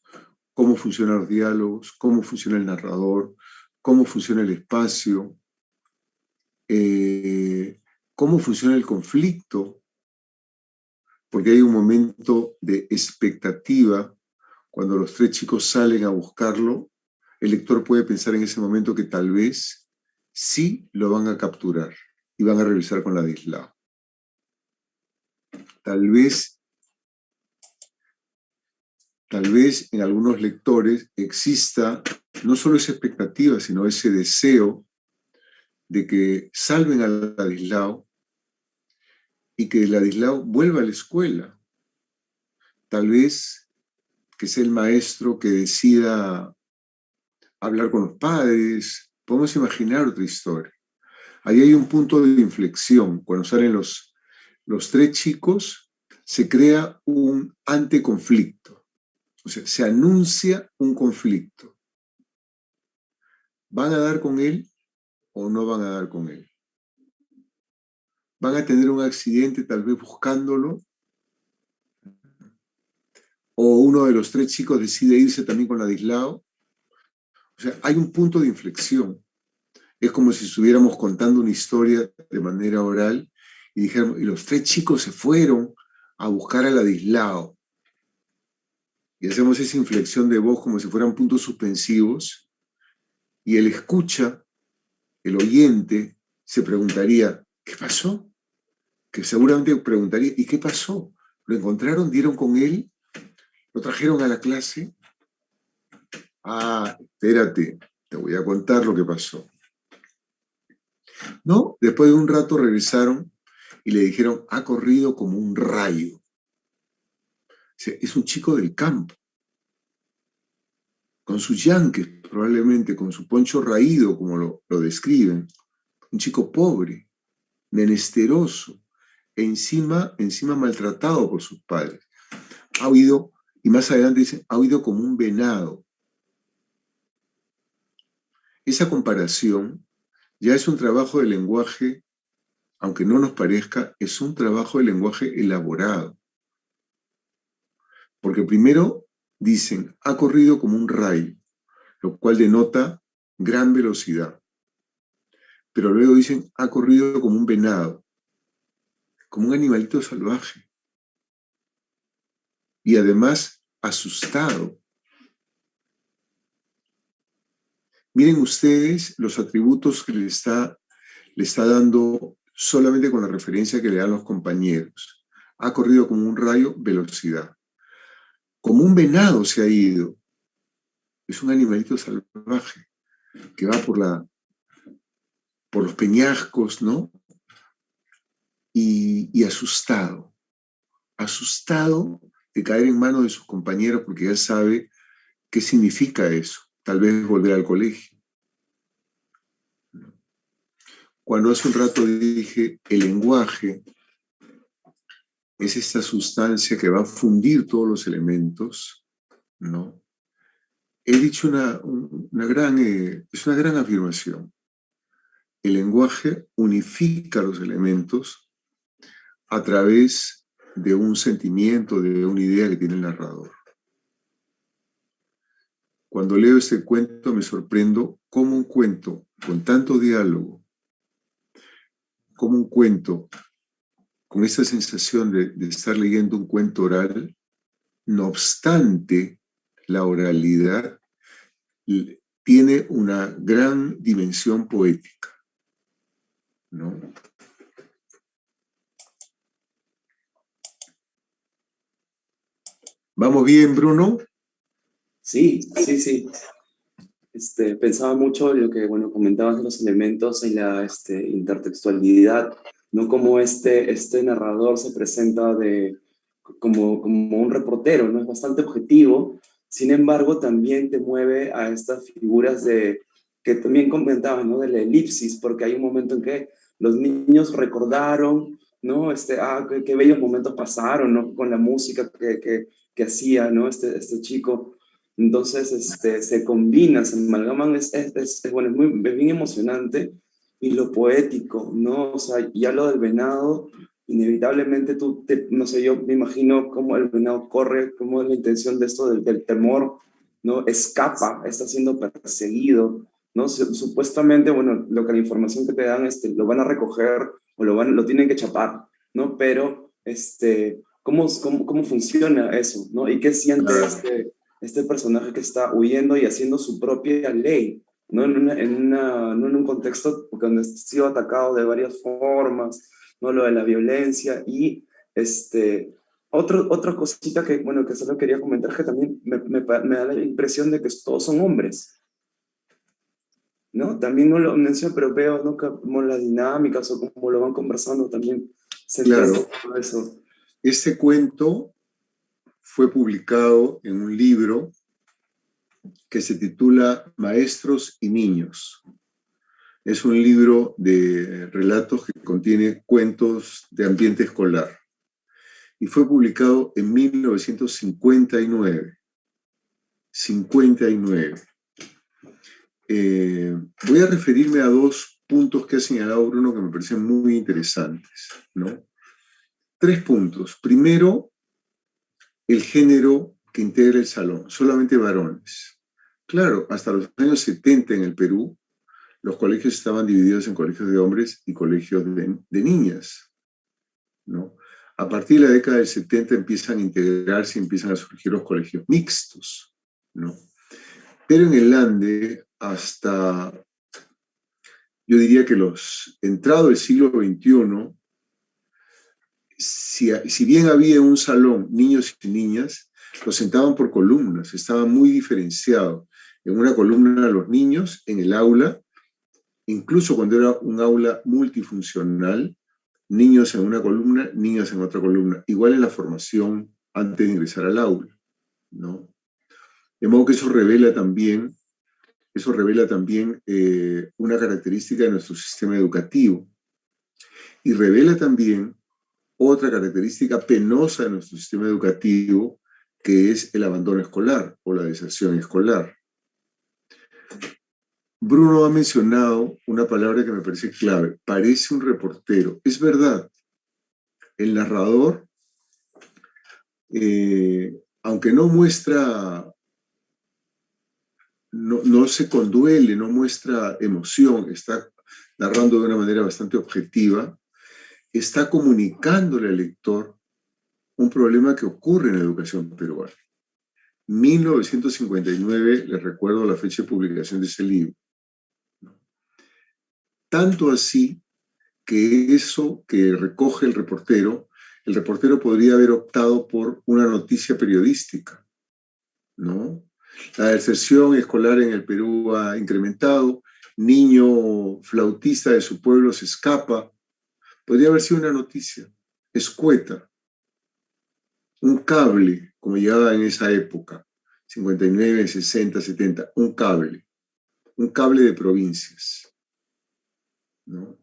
Cómo funcionan los diálogos, cómo funciona el narrador, cómo funciona el espacio, cómo funciona el conflicto, porque hay un momento de expectativa. Cuando los tres chicos salen a buscarlo, el lector puede pensar en ese momento que tal vez sí lo van a capturar y van a revisar con Ladislao. Tal vez en algunos lectores exista no solo esa expectativa, sino ese deseo de que salven a Ladislao y que Ladislao vuelva a la escuela. Tal vez que sea el maestro que decida hablar con los padres. Podemos imaginar otra historia. Ahí hay un punto de inflexión. Cuando salen los tres chicos, se crea un anteconflicto. O sea, se anuncia un conflicto. ¿Van a dar con él o no van a dar con él? ¿Van a tener un accidente tal vez buscándolo? ¿O uno de los tres chicos decide irse también con Ladislao? O sea, hay un punto de inflexión. Es como si estuviéramos contando una historia de manera oral y dijéramos, y los tres chicos se fueron a buscar a Ladislao. Y hacemos esa inflexión de voz como si fueran puntos suspensivos, y el escucha, el oyente, se preguntaría, ¿qué pasó? Que seguramente preguntaría, ¿y qué pasó? ¿Lo encontraron? ¿Dieron con él? ¿Lo trajeron a la clase? Ah, espérate, te voy a contar lo que pasó. No, después de un rato regresaron y le dijeron, ha corrido como un rayo. O sea, es un chico del campo, con sus yanques probablemente, con su poncho raído, como lo describen. Un chico pobre, menesteroso, e encima maltratado por sus padres. Ha huido, y más adelante dice, ha huido como un venado. Esa comparación ya es un trabajo de lenguaje, aunque no nos parezca, es un trabajo de lenguaje elaborado. Porque primero dicen, ha corrido como un rayo, lo cual denota gran velocidad. Pero luego dicen, ha corrido como un venado, como un animalito salvaje. Y además, asustado. Miren ustedes los atributos que le está dando solamente con la referencia que le dan los compañeros. Ha corrido como un rayo, velocidad. Como un venado se ha ido. Es un animalito salvaje que va por los peñascos, ¿no? Y asustado. Asustado de caer en manos de sus compañeros porque ya sabe qué significa eso. Tal vez volver al colegio. Cuando hace un rato dije, el lenguaje es esta sustancia que va a fundir todos los elementos, ¿no? He dicho es una gran afirmación. El lenguaje unifica los elementos a través de un sentimiento, de una idea que tiene el narrador. Cuando leo este cuento me sorprendo cómo un cuento con tanto diálogo, como un cuento, con esa sensación de estar leyendo un cuento oral, no obstante, la oralidad tiene una gran dimensión poética, ¿no? ¿Vamos bien, Bruno? Sí, sí, sí. Pensaba mucho en lo que, bueno, comentabas de los elementos en la intertextualidad, ¿no? Como este narrador se presenta como un reportero, ¿no? Es bastante objetivo, sin embargo, también te mueve a estas figuras que también comentabas, ¿no? De la elipsis, porque hay un momento en que los niños recordaron, ¿no? Qué bellos momentos pasaron, ¿no? Con la música que hacía, ¿no? Este chico. Entonces, se combina, se amalgaman, bueno, es bien emocionante y lo poético, ¿no? O sea, ya lo del venado, inevitablemente no sé, yo me imagino cómo el venado corre, cómo es la intención de esto del temor, ¿no? Escapa, está siendo perseguido, ¿no? Supuestamente, bueno, la información que te dan, lo van a recoger o lo tienen que chapar, ¿no? Pero, ¿cómo funciona eso, ¿no? ¿Y qué siente este personaje que está huyendo y haciendo su propia ley, ¿no? No en un contexto donde ha sido atacado de varias formas, ¿no? Lo de la violencia y otra cosita que, bueno, que solo quería comentar, que también me da la impresión de que todos son hombres, ¿no? También no lo menciono, pero veo, ¿no? Como las dinámicas o como lo van conversando también se entiende Claro, todo eso. este cuento fue publicado en un libro que se titula Maestros y Niños. Es un libro de relatos que contiene cuentos de ambiente escolar y fue publicado en 1959. 59. Voy a referirme a dos puntos que ha señalado Bruno que me parecen muy interesantes, ¿no? 3 puntos. Primero, el género que integra el salón, solamente varones. Claro, hasta los años 70 en el Perú, los colegios estaban divididos en colegios de hombres y colegios de niñas, ¿no? A partir de la década del 70 empiezan a integrarse, empiezan a surgir los colegios mixtos, ¿no? Pero en el Ande, hasta, yo diría que entrado el siglo XXI, si bien había un salón niños y niñas, los sentaban por columnas, estaba muy diferenciado. En una columna los niños, en el aula, incluso cuando era un aula multifuncional, niños en una columna, niñas en otra columna, igual en la formación antes de ingresar al aula, ¿no? De modo que eso revela también una característica de nuestro sistema educativo y revela también otra característica penosa de nuestro sistema educativo, que es el abandono escolar o la deserción escolar. Bruno ha mencionado una palabra que me parece clave, parece un reportero. Es verdad, el narrador, aunque no muestra, no se conduele, no muestra emoción, está narrando de una manera bastante objetiva, está comunicándole al lector un problema que ocurre en la educación peruana. 1959, les recuerdo la fecha de publicación de ese libro. Tanto así que eso que recoge el reportero podría haber optado por una noticia periodística, ¿no? La deserción escolar en el Perú ha incrementado, niño flautista de su pueblo se escapa. Podría haber sido una noticia escueta, un cable, como llegaba en esa época, 59, 60, 70, un cable de provincias, ¿no?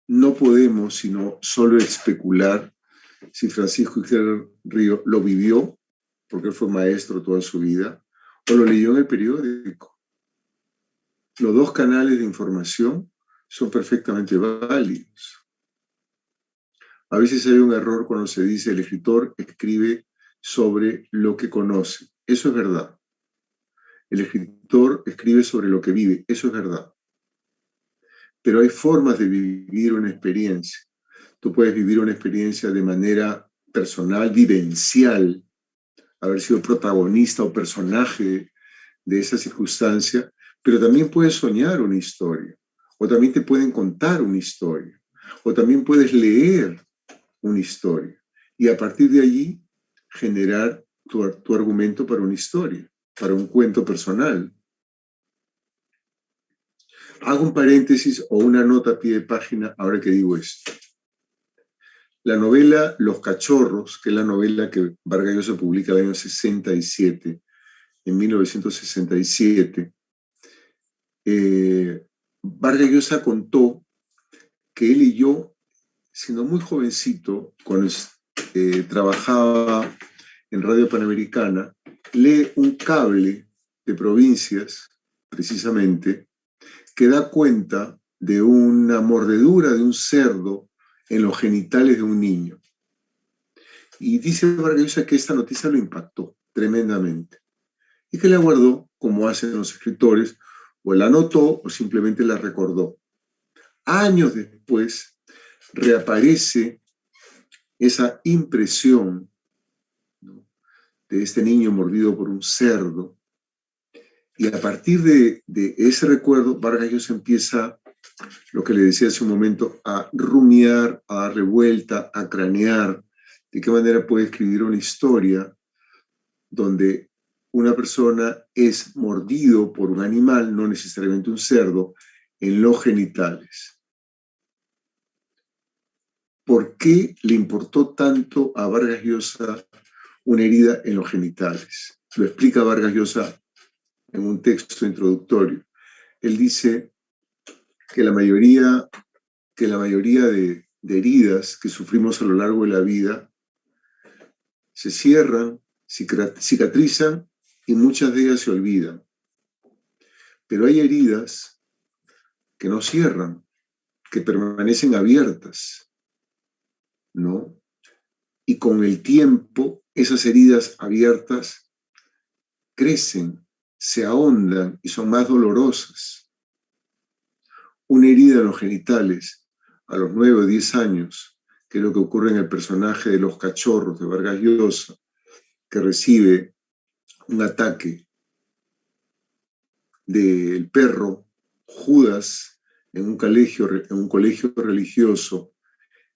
No podemos sino solo especular si Francisco Xavier Río lo vivió, porque él fue maestro toda su vida, o lo leyó en el periódico. Los dos canales de información son perfectamente válidos. A veces hay un error cuando se dice el escritor escribe sobre lo que conoce. Eso es verdad. El escritor escribe sobre lo que vive. Eso es verdad. pero hay formas de vivir una experiencia. Tú puedes vivir una experiencia de manera personal, vivencial, haber sido protagonista o personaje de esa circunstancia, pero también puedes soñar una historia, o también te pueden contar una historia, o también puedes leer una historia, y a partir de allí generar tu argumento para una historia, para un cuento personal. Hago un paréntesis o una nota a pie de página ahora que digo esto. La novela Los Cachorros, que es la novela que Vargas Llosa publica en el año 67, en 1967, Vargas Llosa contó que él y yo, siendo muy jovencito, cuando trabajaba en Radio Panamericana, lee un cable de provincias, precisamente, que da cuenta de una mordedura de un cerdo en los genitales de un niño. Y dice Vargas Llosa que esta noticia lo impactó tremendamente y que la guardó, como hacen los escritores, o la anotó o simplemente la recordó. Años después reaparece esa impresión, ¿no?, de este niño mordido por un cerdo, y a partir de ese recuerdo, Vargas Llosa empieza, lo que le decía hace un momento, a rumiar, a darle vuelta, a cranear de qué manera puede escribir una historia donde una persona es mordido por un animal, no necesariamente un cerdo, en los genitales. ¿Por qué le importó tanto a Vargas Llosa una herida en los genitales? Lo explica Vargas Llosa en un texto introductorio. Él dice que la mayoría de heridas que sufrimos a lo largo de la vida se cierran, cicatrizan y muchas de ellas se olvidan. Pero hay heridas que no cierran, que permanecen abiertas, ¿no? Y con el tiempo, esas heridas abiertas crecen, se ahondan y son más dolorosas. Una herida en los genitales a los 9 o 10 años, que es lo que ocurre en el personaje de Los Cachorros de Vargas Llosa, que recibe un ataque del perro Judas en un colegio religioso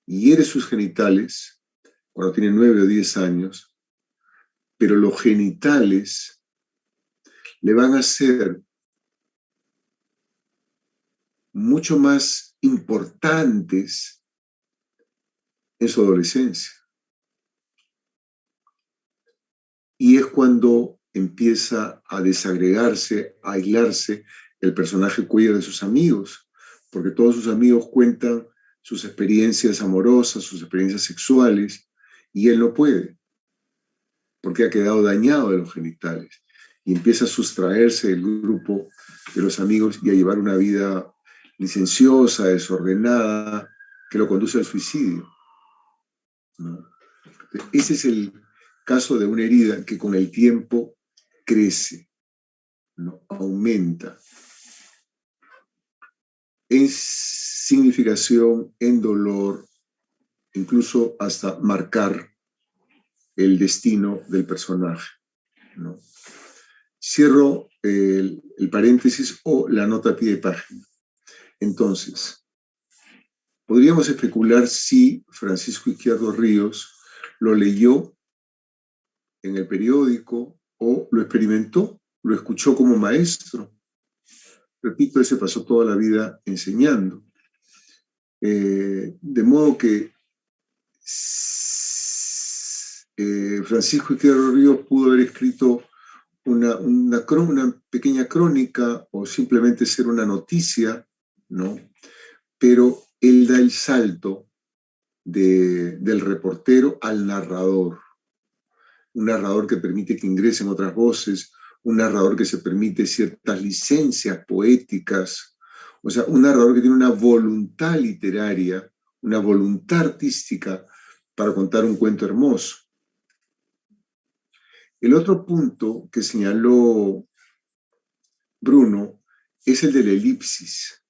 y hiere sus genitales cuando tiene 9 o 10 años, pero los genitales le van a ser mucho más importantes en su adolescencia. Y es cuando empieza a desagregarse, a aislarse el personaje queer de sus amigos, porque todos sus amigos cuentan sus experiencias amorosas, sus experiencias sexuales, y él no puede, porque ha quedado dañado de los genitales, y empieza a sustraerse del grupo de los amigos y a llevar una vida licenciosa, desordenada, que lo conduce al suicidio, ¿no? Ese es el caso de una herida que con el tiempo crece, ¿no?, aumenta en significación, en dolor, incluso hasta marcar el destino del personaje, ¿no? Cierro el paréntesis o la nota a pie de página. Entonces, podríamos especular si Francisco Izquierdo Ríos lo leyó en el periódico o lo experimentó, lo escuchó como maestro. Repito, él se pasó toda la vida enseñando. De modo que Francisco Izquierdo Ríos pudo haber escrito una pequeña crónica o simplemente ser una noticia, ¿no? Pero él da el salto del reportero al narrador. Un narrador que permite que ingresen otras voces, un narrador que se permite ciertas licencias poéticas, o sea, un narrador que tiene una voluntad literaria, una voluntad artística para contar un cuento hermoso. El otro punto que señaló Bruno es el de la elipsis.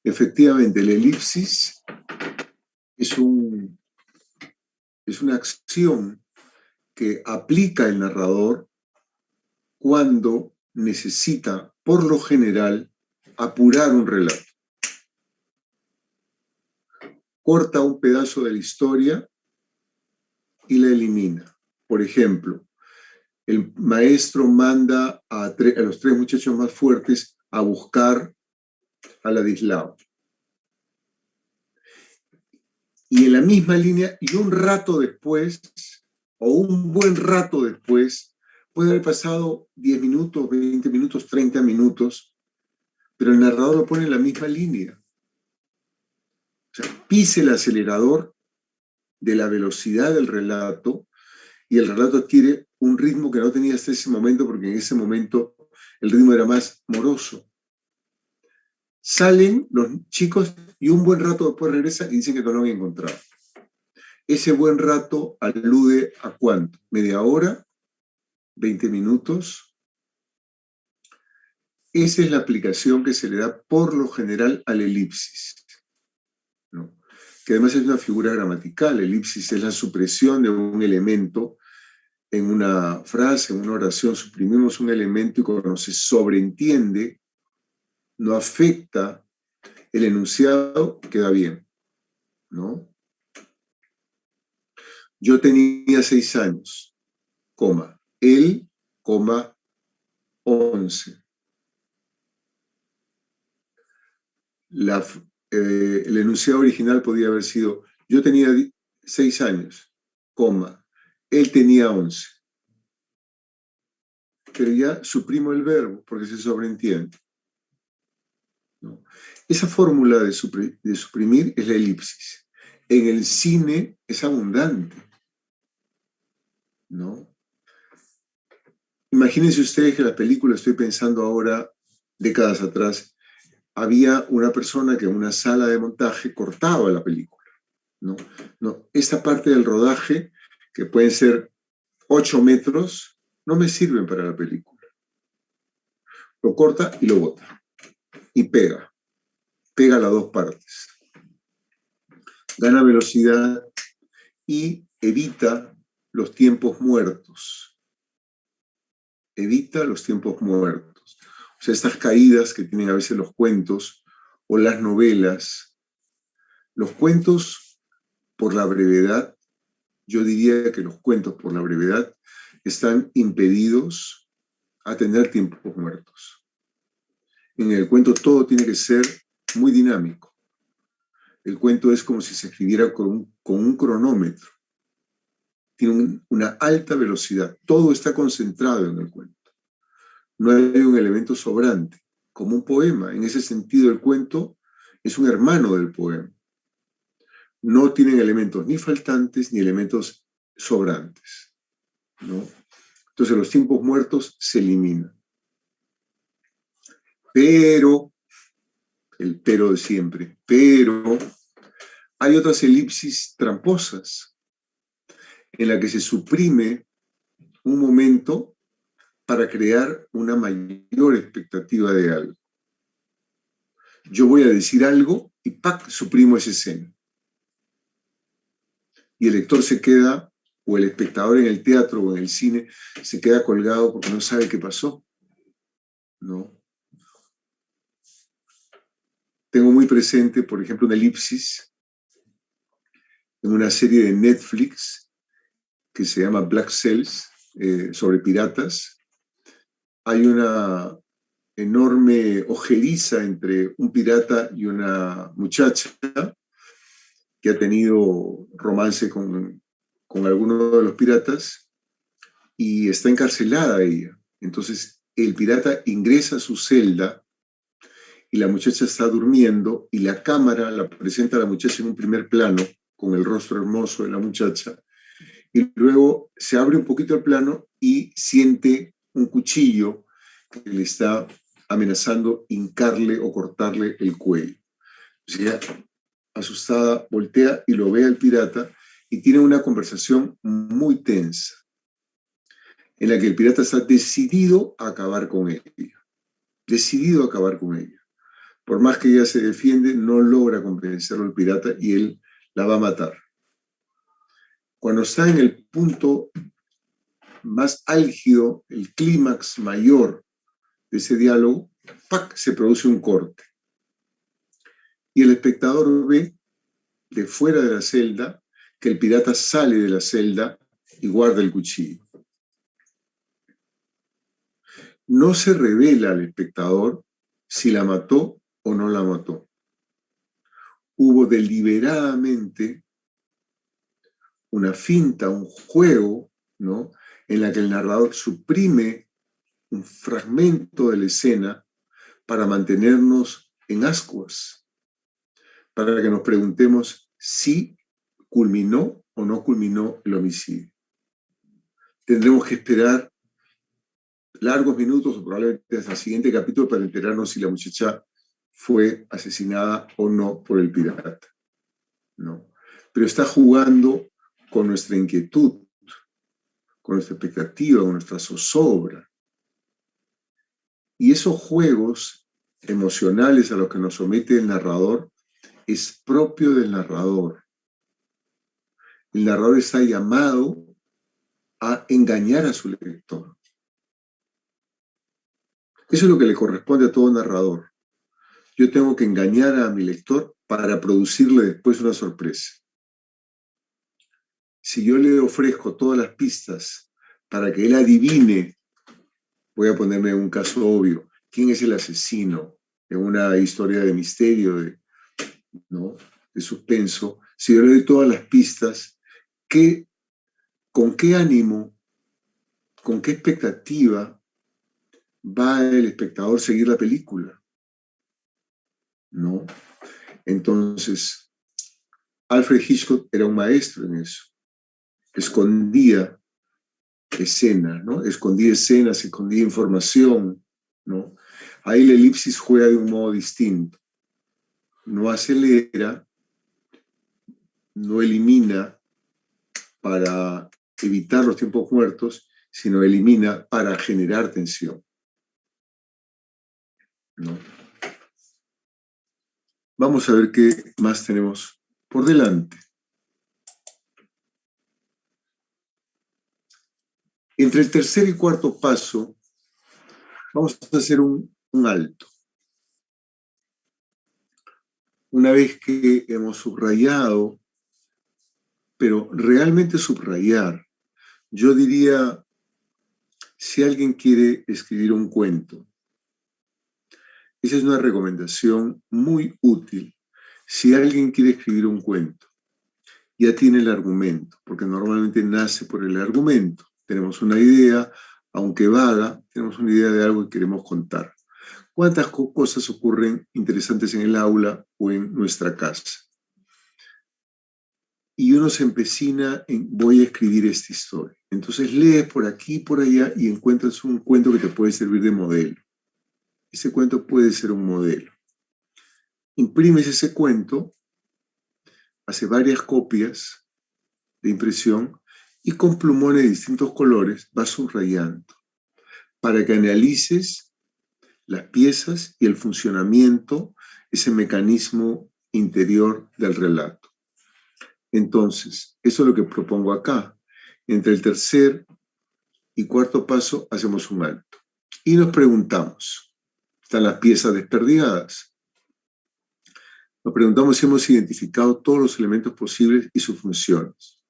Efectivamente, la elipsis es una acción que aplica el narrador cuando necesita, por lo general, apurar un relato. Corta un pedazo de la historia y la elimina. Por ejemplo, el maestro manda a los 3 muchachos más fuertes a buscar a Ladislao. Y en la misma línea, y un rato después, o un buen rato después, puede haber pasado 10 minutos, 20 minutos, 30 minutos, pero el narrador lo pone en la misma línea. O sea, pise el acelerador de la velocidad del relato y el relato adquiere un ritmo que no tenía hasta ese momento, porque en ese momento el ritmo era más moroso. Salen los chicos y un buen rato después regresan y dicen que no lo han encontrado. Ese buen rato alude a ¿cuánto? ¿Media hora? ¿20 minutos? Esa es la aplicación que se le da por lo general al elipsis, ¿no? Que además es una figura gramatical. Elipsis es la supresión de un elemento en una frase, en una oración. Suprimimos un elemento y cuando se sobreentiende, no afecta el enunciado, queda bien, ¿no? Yo tenía 6 años, coma, él, coma, 11. El enunciado original podía haber sido, yo tenía 6 años, coma, él tenía 11. Pero ya suprimo el verbo porque se sobreentiende, ¿no? Esa fórmula de suprimir es la elipsis. En el cine es abundante, ¿no? Imagínense ustedes que la película, estoy pensando ahora, décadas atrás, había una persona que en una sala de montaje cortaba la película, ¿no? Esta parte del rodaje, que pueden ser 8 metros, no me sirven para la película. Lo corta y lo bota. Y pega las 2 partes. Gana velocidad y evita los tiempos muertos. Evita los tiempos muertos. O sea, estas caídas que tienen a veces los cuentos o las novelas. Los cuentos, por la brevedad, yo diría que los cuentos, por la brevedad, están impedidos a tener tiempos muertos. En el cuento todo tiene que ser muy dinámico. El cuento es como si se escribiera con un cronómetro. Tiene una alta velocidad. Todo está concentrado en el cuento. No hay un elemento sobrante, como un poema. En ese sentido, el cuento es un hermano del poema. No tienen elementos ni faltantes ni elementos sobrantes, ¿no? Entonces los tiempos muertos se eliminan. Pero, el pero de siempre, pero hay otras elipsis tramposas en la que se suprime un momento para crear una mayor expectativa de algo. Yo voy a decir algo y ¡pac! Suprimo esa escena. Y el lector se queda, o el espectador en el teatro o en el cine, se queda colgado porque no sabe qué pasó, ¿no? Tengo muy presente, por ejemplo, una elipsis en una serie de Netflix que se llama Black Sails, sobre piratas. Hay una enorme ojeriza entre un pirata y una muchacha que ha tenido romance con alguno de los piratas y está encarcelada ella. Entonces el pirata ingresa a su celda y la muchacha está durmiendo y la cámara la presenta a la muchacha en un primer plano con el rostro hermoso de la muchacha y luego se abre un poquito el plano y siente un cuchillo que le está amenazando hincarle o cortarle el cuello. O sea, asustada, voltea y lo ve al pirata y tiene una conversación muy tensa en la que el pirata está decidido a acabar con ella. Decidido a acabar con ella. Por más que ella se defiende, no logra convencerlo al pirata y él la va a matar. Cuando está en el punto más álgido, el clímax mayor de ese diálogo, ¡pac!, se produce un corte. Y el espectador ve de fuera de la celda que el pirata sale de la celda y guarda el cuchillo. No se revela al espectador si la mató o no la mató. Hubo deliberadamente una finta, un juego, ¿no?, en la que el narrador suprime un fragmento de la escena para mantenernos en ascuas, para que nos preguntemos si culminó o no culminó el homicidio. Tendremos que esperar largos minutos o probablemente hasta el siguiente capítulo para enterarnos si la muchacha fue asesinada o no por el pirata, ¿no? Pero está jugando con nuestra inquietud, con nuestra expectativa, con nuestra zozobra. Y esos juegos emocionales a los que nos somete el narrador es propio del narrador. El narrador está llamado a engañar a su lector. Eso es lo que le corresponde a todo narrador. Yo tengo que engañar a mi lector para producirle después una sorpresa. Si yo le ofrezco todas las pistas para que él adivine, voy a ponerme un caso obvio, quién es el asesino en una historia de misterio, ¿no?, de suspenso, si yo le doy todas las pistas, ¿con qué ánimo, con qué expectativa va el espectador a seguir la película? ¿No? Entonces, Alfred Hitchcock era un maestro en eso. Escondía escenas, ¿no? Escondía escenas, escondía información, ¿no? Ahí la elipsis juega de un modo distinto. No acelera, no elimina para evitar los tiempos muertos, sino elimina para generar tensión, ¿no? Vamos a ver qué más tenemos por delante. Entre el tercer y cuarto paso, vamos a hacer un alto. Una vez que hemos subrayado, pero realmente subrayar, yo diría, si alguien quiere escribir un cuento, esa es una recomendación muy útil. Si alguien quiere escribir un cuento, ya tiene el argumento, porque normalmente nace por el argumento. Tenemos una idea, aunque vaga, tenemos una idea de algo que queremos contar. ¿Cuántas cosas ocurren interesantes en el aula o en nuestra casa? Y uno se empecina en, voy a escribir esta historia. Entonces lees por aquí y por allá y encuentras un cuento que te puede servir de modelo. Ese cuento puede ser un modelo. Imprimes ese cuento, hace varias copias de impresión y con plumones de distintos colores vas subrayando para que analices las piezas y el funcionamiento, ese mecanismo interior del relato. Entonces, eso es lo que propongo acá. Entre el tercer y cuarto paso hacemos un alto y nos preguntamos, ¿están las piezas desperdigadas? Nos preguntamos si hemos identificado todos los elementos posibles y sus funciones.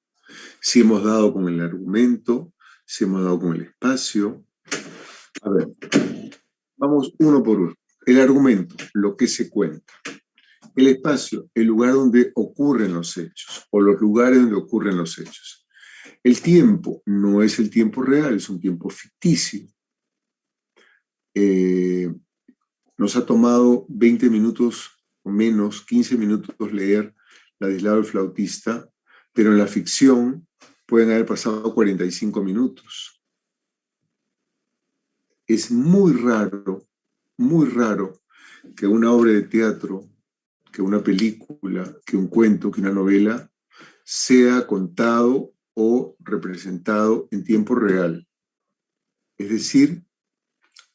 Si hemos dado con el argumento, si hemos dado con el espacio. A ver, vamos uno por uno. El argumento, lo que se cuenta. El espacio, el lugar donde ocurren los hechos, o los lugares donde ocurren los hechos. El tiempo, no es el tiempo real, es un tiempo ficticio. Nos ha tomado 20 minutos o menos, 15 minutos leer Ladislao el flautista, pero en la ficción pueden haber pasado 45 minutos. Es muy raro que una obra de teatro, que una película, que un cuento, que una novela sea contado o representado en tiempo real. Es decir,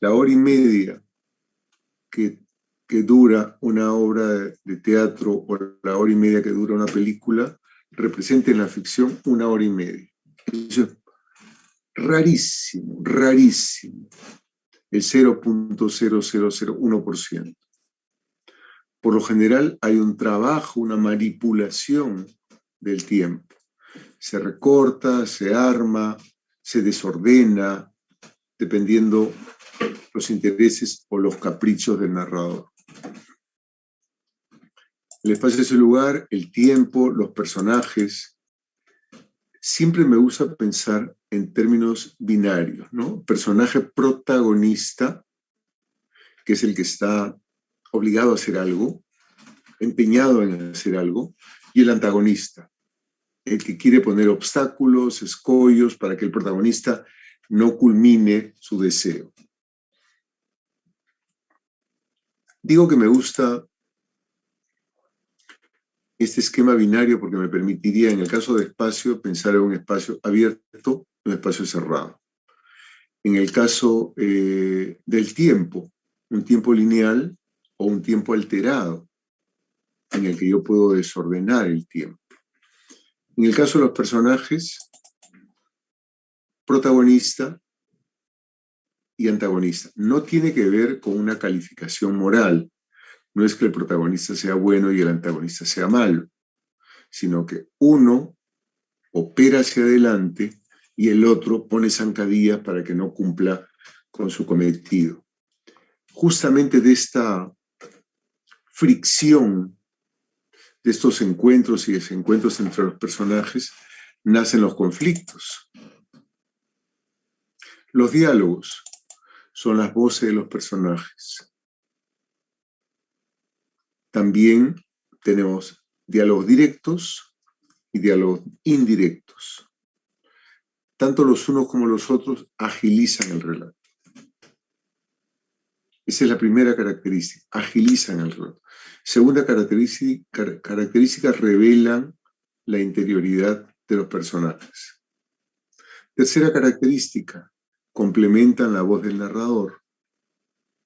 la hora y media que que dura una obra de teatro o la hora y media que dura una película represente en la ficción una hora y media. Eso es rarísimo, rarísimo. El 0.0001%. Por lo general hay un trabajo, una manipulación del tiempo. Se recorta, se arma, se desordena, dependiendo los intereses o los caprichos del narrador. El espacio es el lugar, el tiempo, los personajes. Siempre me gusta pensar en términos binarios, ¿no? Personaje protagonista, que es el que está obligado a hacer algo, empeñado en hacer algo, y el antagonista, el que quiere poner obstáculos, escollos para que el protagonista no culmine su deseo. Digo que me gusta este esquema binario porque me permitiría, en el caso de espacio, pensar en un espacio abierto, un espacio cerrado. En el caso del tiempo, un tiempo lineal o un tiempo alterado, en el que yo puedo desordenar el tiempo. En el caso de los personajes, protagonista y antagonista. No tiene que ver con una calificación moral. No es que el protagonista sea bueno y el antagonista sea malo, sino que uno opera hacia adelante y el otro pone zancadillas para que no cumpla con su cometido. Justamente de esta fricción, de estos encuentros y desencuentros entre los personajes, nacen los conflictos. Los diálogos son las voces de los personajes. También tenemos diálogos directos y diálogos indirectos. Tanto los unos como los otros agilizan el relato. Esa es la primera característica, agilizan el relato. Segunda característica, revelan la interioridad de los personajes. Tercera característica, complementan la voz del narrador,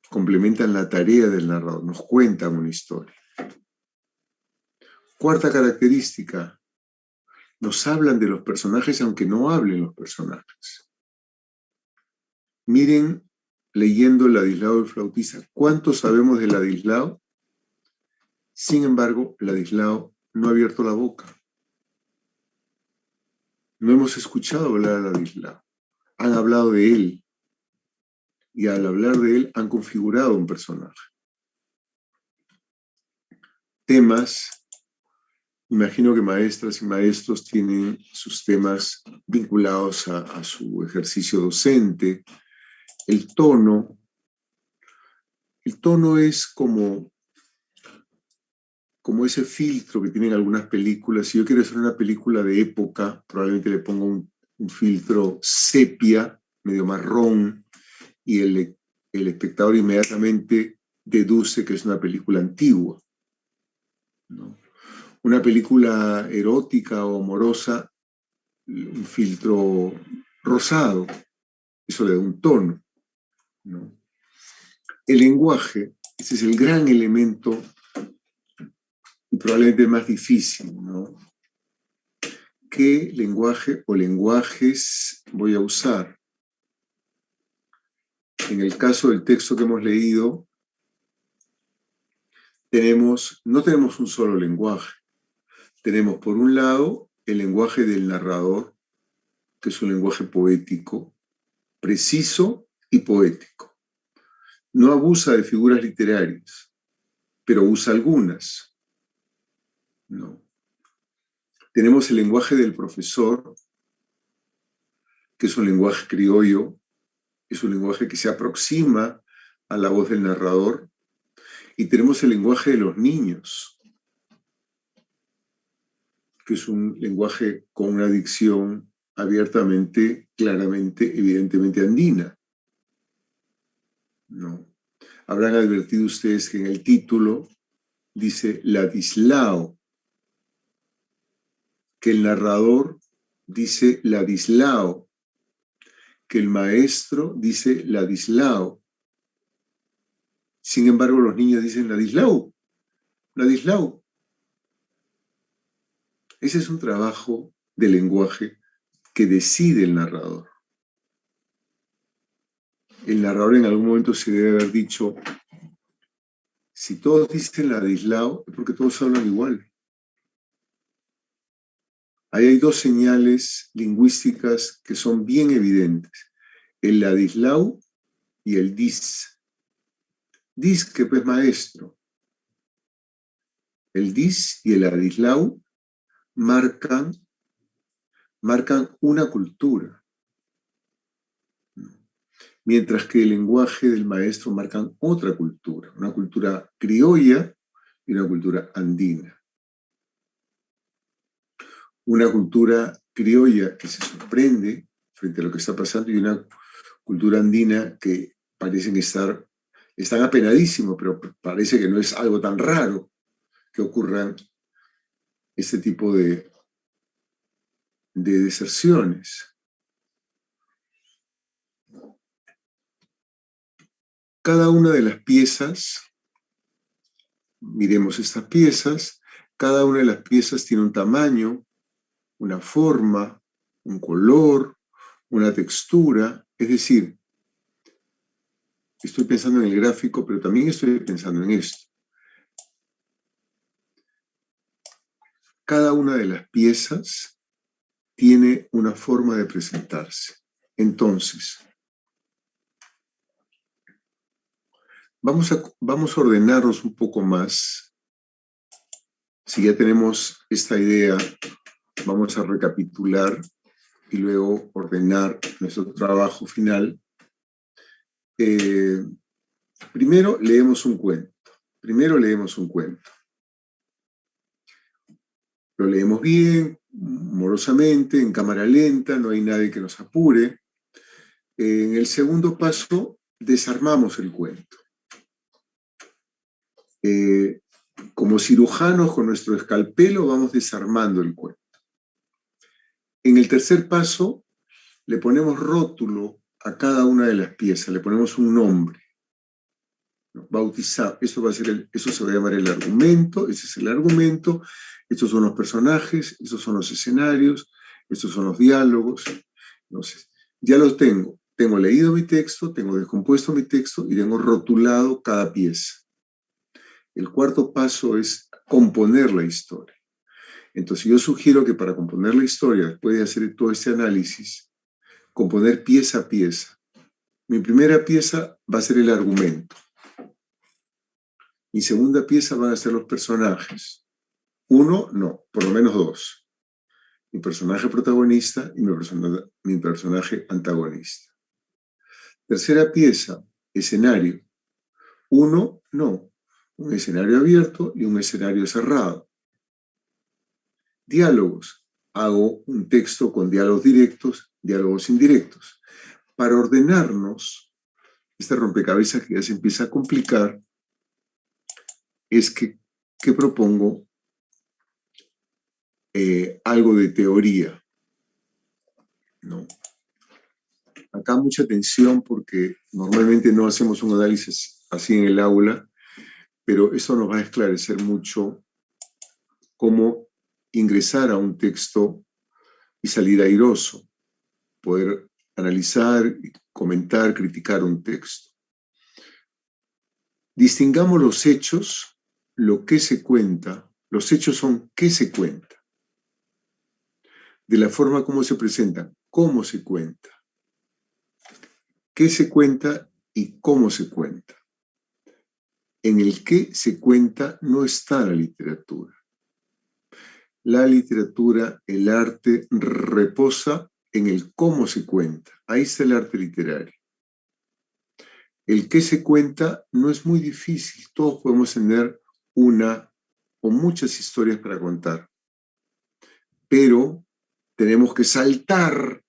complementan la tarea del narrador, nos cuentan una historia. Cuarta característica, nos hablan de los personajes aunque no hablen los personajes. Miren, leyendo Ladislao el flautista, ¿cuánto sabemos de Ladislao? Sin embargo, Ladislao no ha abierto la boca. No hemos escuchado hablar a Ladislao. Han hablado de él. Y al hablar de él han configurado un personaje. Temas. Imagino que maestras y maestros tienen sus temas vinculados a su ejercicio docente. El tono es como ese filtro que tienen algunas películas. Si yo quiero hacer una película de época, probablemente le pongo un filtro sepia, medio marrón, y el espectador inmediatamente deduce que es una película antigua, ¿no? Una película erótica o amorosa, un filtro rosado, eso le da un tono, ¿no? El lenguaje, ese es el gran elemento y probablemente el más difícil, ¿no? ¿Qué lenguaje o lenguajes voy a usar? En el caso del texto que hemos leído, no tenemos un solo lenguaje. Tenemos, por un lado, el lenguaje del narrador, que es un lenguaje poético, preciso y poético. No abusa de figuras literarias, pero usa algunas, ¿no? Tenemos el lenguaje del profesor, que es un lenguaje criollo, es un lenguaje que se aproxima a la voz del narrador, y tenemos el lenguaje de los niños, que es un lenguaje con una dicción abiertamente, claramente, evidentemente andina, ¿no? Habrán advertido ustedes que en el título dice Ladislao, que el narrador dice Ladislao, que el maestro dice Ladislao. Sin embargo, los niños dicen Ladislau, Ladislau. Ese es un trabajo de lenguaje que decide el narrador. El narrador en algún momento se debe haber dicho, si todos dicen Ladislao, es porque todos hablan igual. Ahí hay dos señales lingüísticas que son bien evidentes. El Ladislao y el dis. Dis, que pues maestro. El dis y el Ladislao marcan una cultura. Mientras que el lenguaje del maestro marcan otra cultura, una cultura criolla y una cultura andina. Una cultura criolla que se sorprende frente a lo que está pasando y una cultura andina que parecen están apenadísimos, pero parece que no es algo tan raro que ocurran este tipo de deserciones. Cada una de las piezas, miremos estas piezas, cada una de las piezas tiene un tamaño, una forma, un color, una textura, es decir, estoy pensando en el gráfico, pero también estoy pensando en esto. Cada una de las piezas tiene una forma de presentarse. Entonces, vamos a ordenarnos un poco más. Si ya tenemos esta idea, vamos a recapitular y luego ordenar nuestro trabajo final. Primero leemos un cuento. Lo leemos bien, amorosamente, en cámara lenta, no hay nadie que nos apure. En el segundo paso, desarmamos el cuento. Como cirujanos con nuestro escalpelo vamos desarmando el cuento. En el tercer paso, le ponemos rótulo a cada una de las piezas, le ponemos un nombre. Bautizado, eso se va a llamar el argumento, ese es el argumento, estos son los personajes, estos son los escenarios, estos son los diálogos. Entonces, ya los tengo leído mi texto, tengo descompuesto mi texto y tengo rotulado cada pieza. El cuarto paso es componer la historia. Entonces yo sugiero que para componer la historia, después de hacer todo este análisis, componer pieza a pieza. Mi primera pieza va a ser el argumento. Mi segunda pieza van a ser los personajes. Uno, no, por lo menos dos. Mi personaje protagonista y mi personaje antagonista. Tercera pieza, escenario. Uno, no, un escenario abierto y un escenario cerrado. Diálogos. Hago un texto con diálogos directos, diálogos indirectos. Para ordenarnos, este rompecabezas que ya se empieza a complicar, es que propongo algo de teoría, ¿no? Acá mucha atención porque normalmente no hacemos un análisis así en el aula, pero eso nos va a esclarecer mucho cómo ingresar a un texto y salir airoso, poder analizar, comentar, criticar un texto. Distingamos los hechos, lo que se cuenta. Los hechos son qué se cuenta, de la forma como se presentan, cómo se cuenta, qué se cuenta y cómo se cuenta. En el qué se cuenta no está la literatura. La literatura, el arte, reposa en el cómo se cuenta. Ahí está el arte literario. El qué se cuenta no es muy difícil. Todos podemos tener una o muchas historias para contar. Pero tenemos que saltar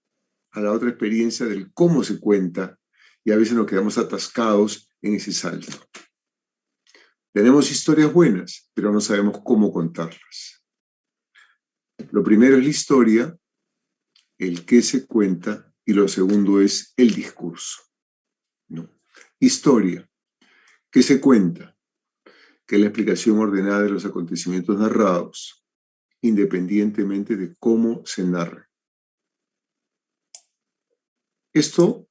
a la otra experiencia del cómo se cuenta y a veces nos quedamos atascados en ese salto. Tenemos historias buenas, pero no sabemos cómo contarlas. Lo primero es la historia, el qué se cuenta, y lo segundo es el discurso, ¿no? Historia. ¿Qué se cuenta? Que es la explicación ordenada de los acontecimientos narrados, independientemente de cómo se narre. Esto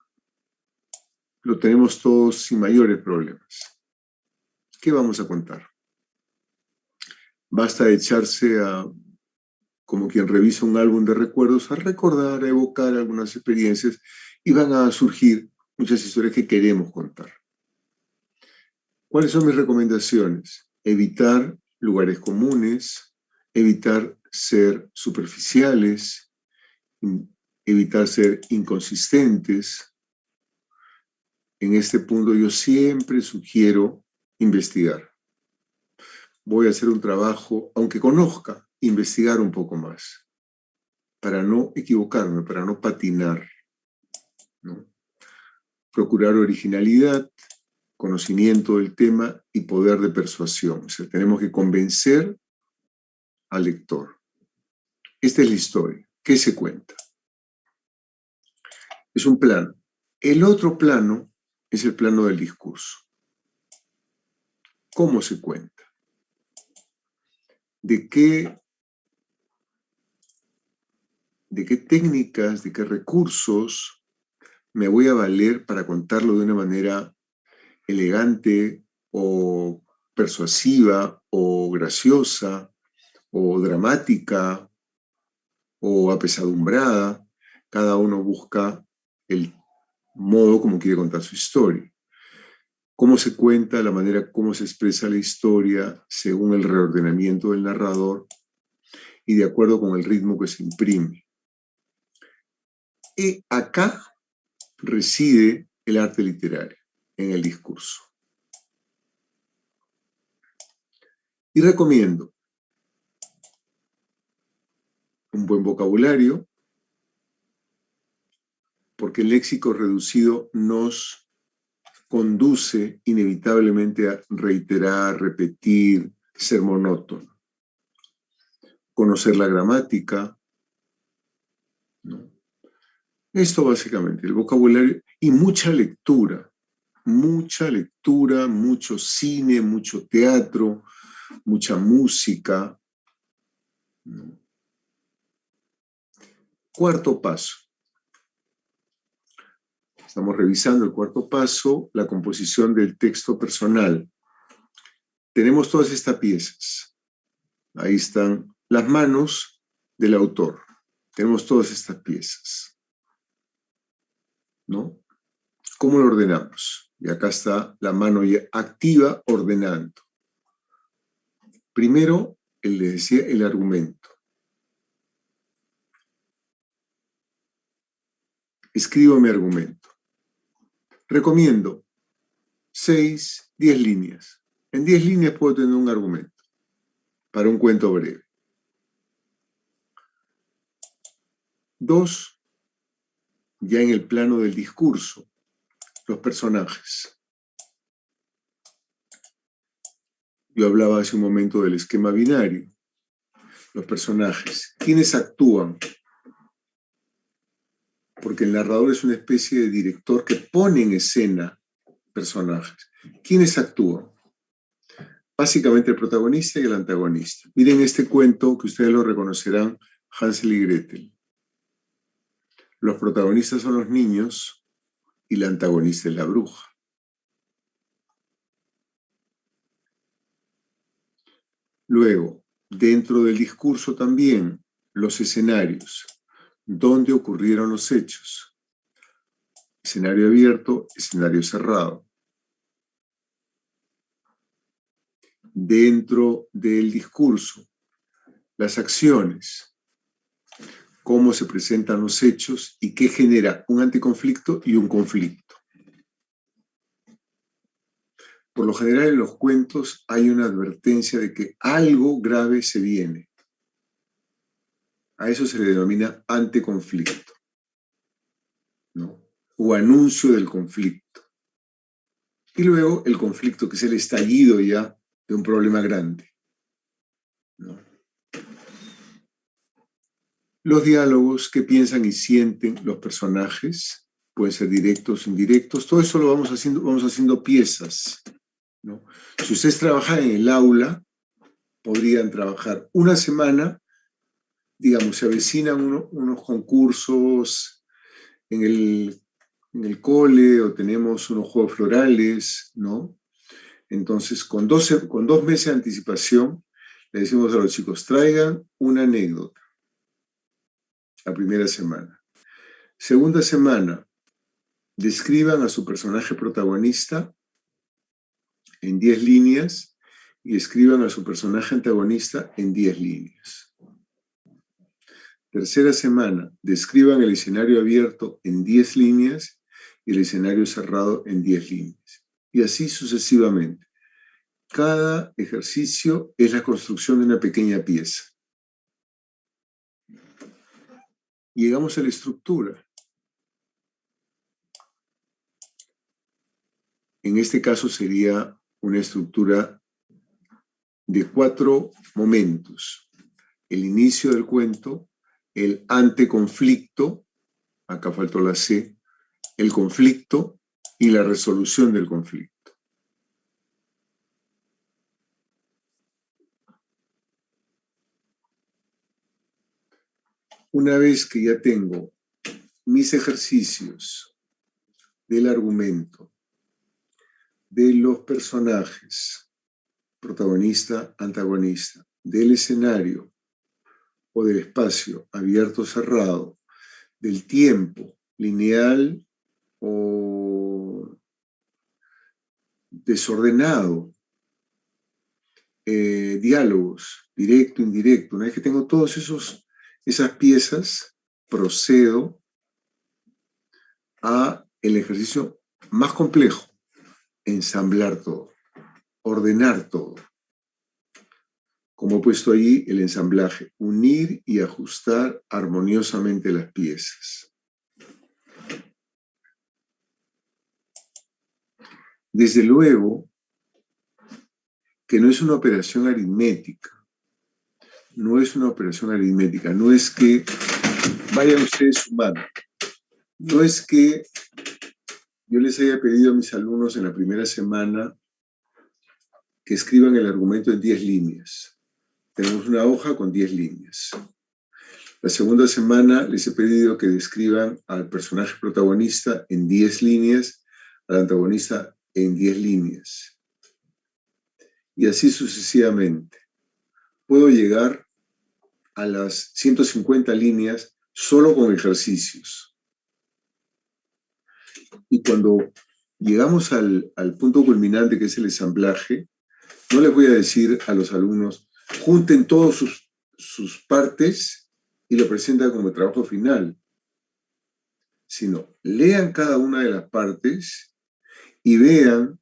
lo tenemos todos sin mayores problemas. ¿Qué vamos a contar? Basta echarse como quien revisa un álbum de recuerdos, a recordar, a evocar algunas experiencias y van a surgir muchas historias que queremos contar. ¿Cuáles son mis recomendaciones? Evitar lugares comunes, evitar ser superficiales, evitar ser inconsistentes. En este punto yo siempre sugiero investigar. Voy a hacer un trabajo, aunque conozca, investigar un poco más, para no equivocarme, para no patinar, ¿no? Procurar originalidad, conocimiento del tema y poder de persuasión. O sea, tenemos que convencer al lector. Esta es la historia. ¿Qué se cuenta? Es un plano. El otro plano es el plano del discurso. ¿Cómo se cuenta? ¿De qué técnicas, de qué recursos me voy a valer para contarlo de una manera elegante o persuasiva o graciosa o dramática o apesadumbrada? Cada uno busca el modo como quiere contar su historia. Cómo se cuenta, la manera como se expresa la historia según el reordenamiento del narrador y de acuerdo con el ritmo que se imprime. Y acá reside el arte literario, en el discurso. Y recomiendo un buen vocabulario, porque el léxico reducido nos conduce inevitablemente a reiterar, repetir, ser monótono. Conocer la gramática, ¿no? Esto básicamente, el vocabulario y mucha lectura, mucho cine, mucho teatro, mucha música, ¿no? Cuarto paso. Estamos revisando el cuarto paso, la composición del texto personal. Tenemos todas estas piezas. Ahí están las manos del autor. Tenemos todas estas piezas, ¿no? ¿Cómo lo ordenamos? Y acá está la mano ya activa ordenando. Primero, les decía, el argumento. Escribo mi argumento. Recomiendo 6, 10 líneas. En 10 líneas puedo tener un argumento para un cuento breve. 2, ya en el plano del discurso, los personajes. Yo hablaba hace un momento del esquema binario. Los personajes. ¿Quiénes actúan? Porque el narrador es una especie de director que pone en escena personajes. ¿Quiénes actúan? Básicamente el protagonista y el antagonista. Miren este cuento que ustedes lo reconocerán, Hansel y Gretel. Los protagonistas son los niños y la antagonista es la bruja. Luego, dentro del discurso también, los escenarios. ¿Dónde ocurrieron los hechos? Escenario abierto, escenario cerrado. Dentro del discurso, las acciones, cómo se presentan los hechos y qué genera un anticonflicto y un conflicto. Por lo general en los cuentos hay una advertencia de que algo grave se viene. A eso se le denomina anteconflicto, ¿no? O anuncio del conflicto. Y luego el conflicto, que es el estallido ya de un problema grande, ¿no? Los diálogos, qué piensan y sienten los personajes, pueden ser directos, indirectos, todo eso lo vamos haciendo piezas, ¿no? Si ustedes trabajan en el aula, podrían trabajar una semana, digamos, se avecinan unos concursos en el cole o tenemos unos juegos florales, ¿no? Entonces, con 2 meses de anticipación, le decimos a los chicos, traigan una anécdota la primera semana. Segunda semana, describan a su personaje protagonista en 10 líneas y escriban a su personaje antagonista en 10 líneas. Tercera semana, describan el escenario abierto en 10 líneas y el escenario cerrado en 10 líneas. Y así sucesivamente. Cada ejercicio es la construcción de una pequeña pieza. Llegamos a la estructura. En este caso sería una estructura de 4 momentos. El inicio del cuento, el anteconflicto, acá faltó la C, el conflicto y la resolución del conflicto. Una vez que ya tengo mis ejercicios del argumento, de los personajes, protagonista, antagonista, del escenario o del espacio abierto, cerrado, del tiempo lineal o desordenado, diálogos, directo, indirecto. Una vez que tengo todas esas piezas, procedo a el ejercicio más complejo, ensamblar todo, ordenar todo. Como he puesto ahí el ensamblaje, unir y ajustar armoniosamente las piezas. Desde luego que no es una operación aritmética. No es una operación aritmética. No es que vayan ustedes sumando. No es que yo les haya pedido a mis alumnos en la primera semana que escriban el argumento en 10 líneas. Tenemos una hoja con 10 líneas. La segunda semana les he pedido que describan al personaje protagonista en 10 líneas, al antagonista en 10 líneas. Y así sucesivamente. Puedo llegar a las 150 líneas solo con ejercicios. Y cuando llegamos al punto culminante, que es el ensamblaje, no les voy a decir a los alumnos, junten todas sus partes y lo presentan como trabajo final, sino lean cada una de las partes y vean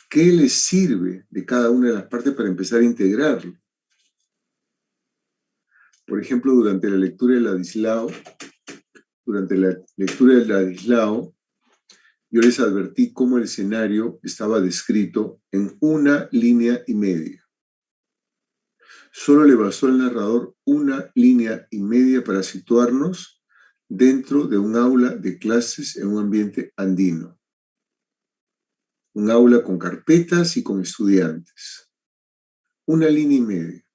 qué les sirve de cada una de las partes para empezar a integrarlo. Por ejemplo, durante la lectura de Ladislao, yo les advertí cómo el escenario estaba descrito en 1 línea y media. Solo le bastó al narrador 1 línea y media para situarnos dentro de un aula de clases en un ambiente andino. Un aula con carpetas y con estudiantes. 1 línea y media.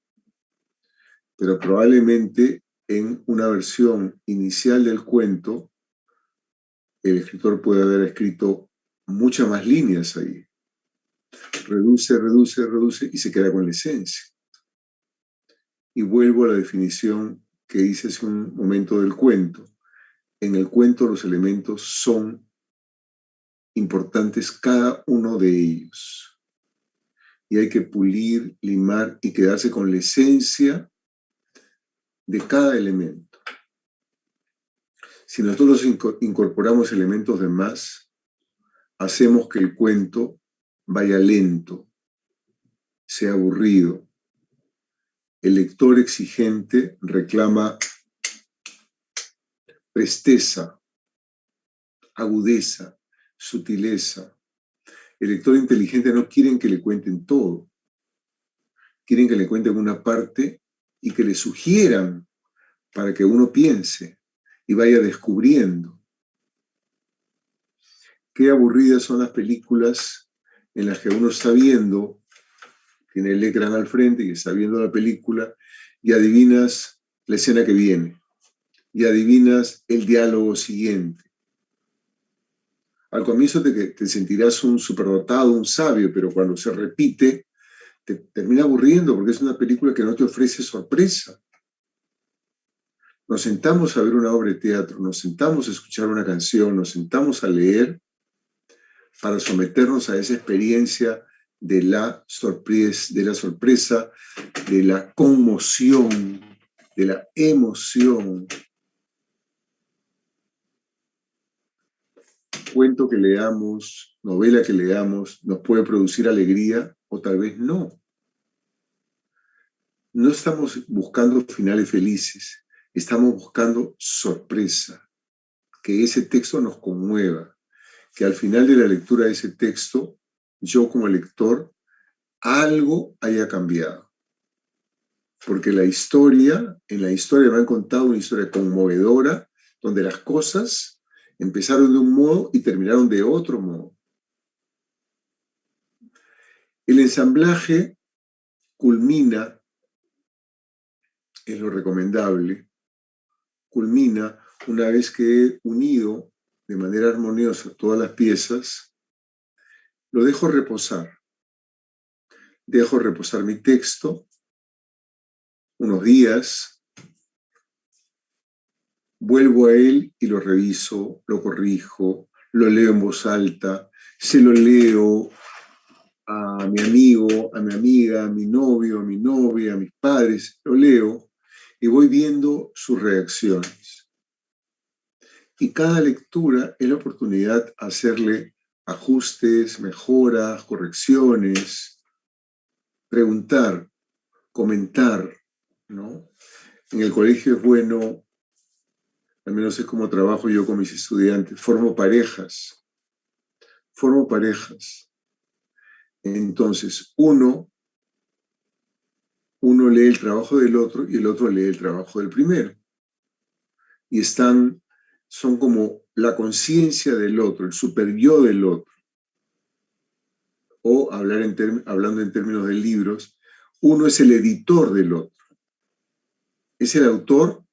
Pero probablemente en una versión inicial del cuento, el escritor puede haber escrito muchas más líneas ahí. Reduce, reduce, reduce y se queda con la esencia. Y vuelvo a la definición que hice hace un momento del cuento. En el cuento los elementos son importantes cada uno de ellos. Y hay que pulir, limar y quedarse con la esencia de cada elemento. Si nosotros incorporamos elementos de más, hacemos que el cuento vaya lento, sea aburrido. El lector exigente reclama presteza, agudeza, sutileza. El lector inteligente no quiere que le cuenten todo. Quieren que le cuenten una parte y que le sugieran para que uno piense y vaya descubriendo. Qué aburridas son las películas en las que uno está viendo, tiene el ecran al frente y está viendo la película y adivinas la escena que viene y adivinas el diálogo siguiente. Al comienzo te sentirás un superdotado, un sabio, pero cuando se repite te termina aburriendo porque es una película que no te ofrece sorpresa. Nos sentamos a ver una obra de teatro, nos sentamos a escuchar una canción, nos sentamos a leer para someternos a esa experiencia de la sorpresa, de la conmoción, de la emoción. Cuento que leamos, novela que leamos, nos puede producir alegría o tal vez no. No estamos buscando finales felices, estamos buscando sorpresa, que ese texto nos conmueva, que al final de la lectura de ese texto, yo como lector, algo haya cambiado. Porque en la historia me han contado una historia conmovedora, donde las cosas empezaron de un modo y terminaron de otro modo. El ensamblaje culmina, es lo recomendable, culmina una vez que he unido de manera armoniosa todas las piezas, lo dejo reposar mi texto unos días, vuelvo a él y lo reviso, lo corrijo, lo leo en voz alta, se lo leo a mi amigo, a mi amiga, a mi novio, a mi novia, a mis padres, lo leo y voy viendo sus reacciones. Y cada lectura es la oportunidad de hacerle ajustes, mejoras, correcciones, preguntar, comentar, ¿no? En el colegio es bueno, al menos es como trabajo yo con mis estudiantes, formo parejas. Entonces, uno lee el trabajo del otro y el otro lee el trabajo del primero. Y son como la conciencia del otro, el superyo del otro. O hablando en términos de libros, uno es el editor del otro. Es el autor,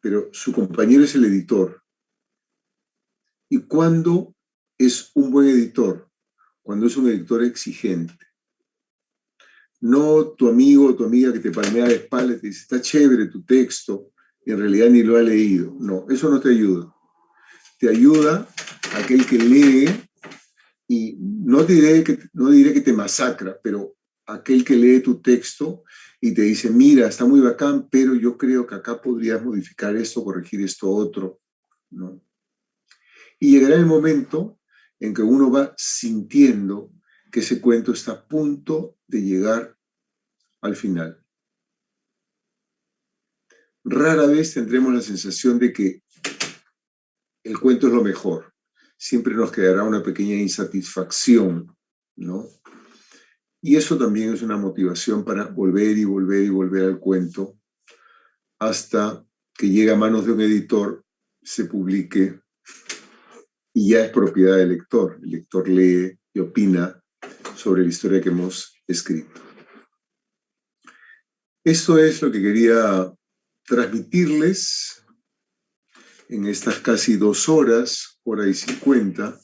pero su compañero es el editor. ¿Y cuándo es un buen editor? Cuando es un editor exigente. No tu amigo o tu amiga que te palmea la espalda y te dice, está chévere tu texto, y en realidad ni lo ha leído. No, eso no te ayuda. Te ayuda aquel que lee, y no diré que te masacra, pero aquel que lee tu texto y te dice, mira, está muy bacán, pero yo creo que acá podrías modificar esto, corregir esto otro, ¿no? Y llegará el momento en que uno va sintiendo que ese cuento está a punto de llegar al final. Rara vez tendremos la sensación de que el cuento es lo mejor. Siempre nos quedará una pequeña insatisfacción, ¿no? Y eso también es una motivación para volver y volver y volver al cuento hasta que llegue a manos de un editor, se publique y ya es propiedad del lector. El lector lee y opina sobre la historia que hemos escrito. Esto es lo que quería transmitirles en estas casi 2 horas, hora y 50.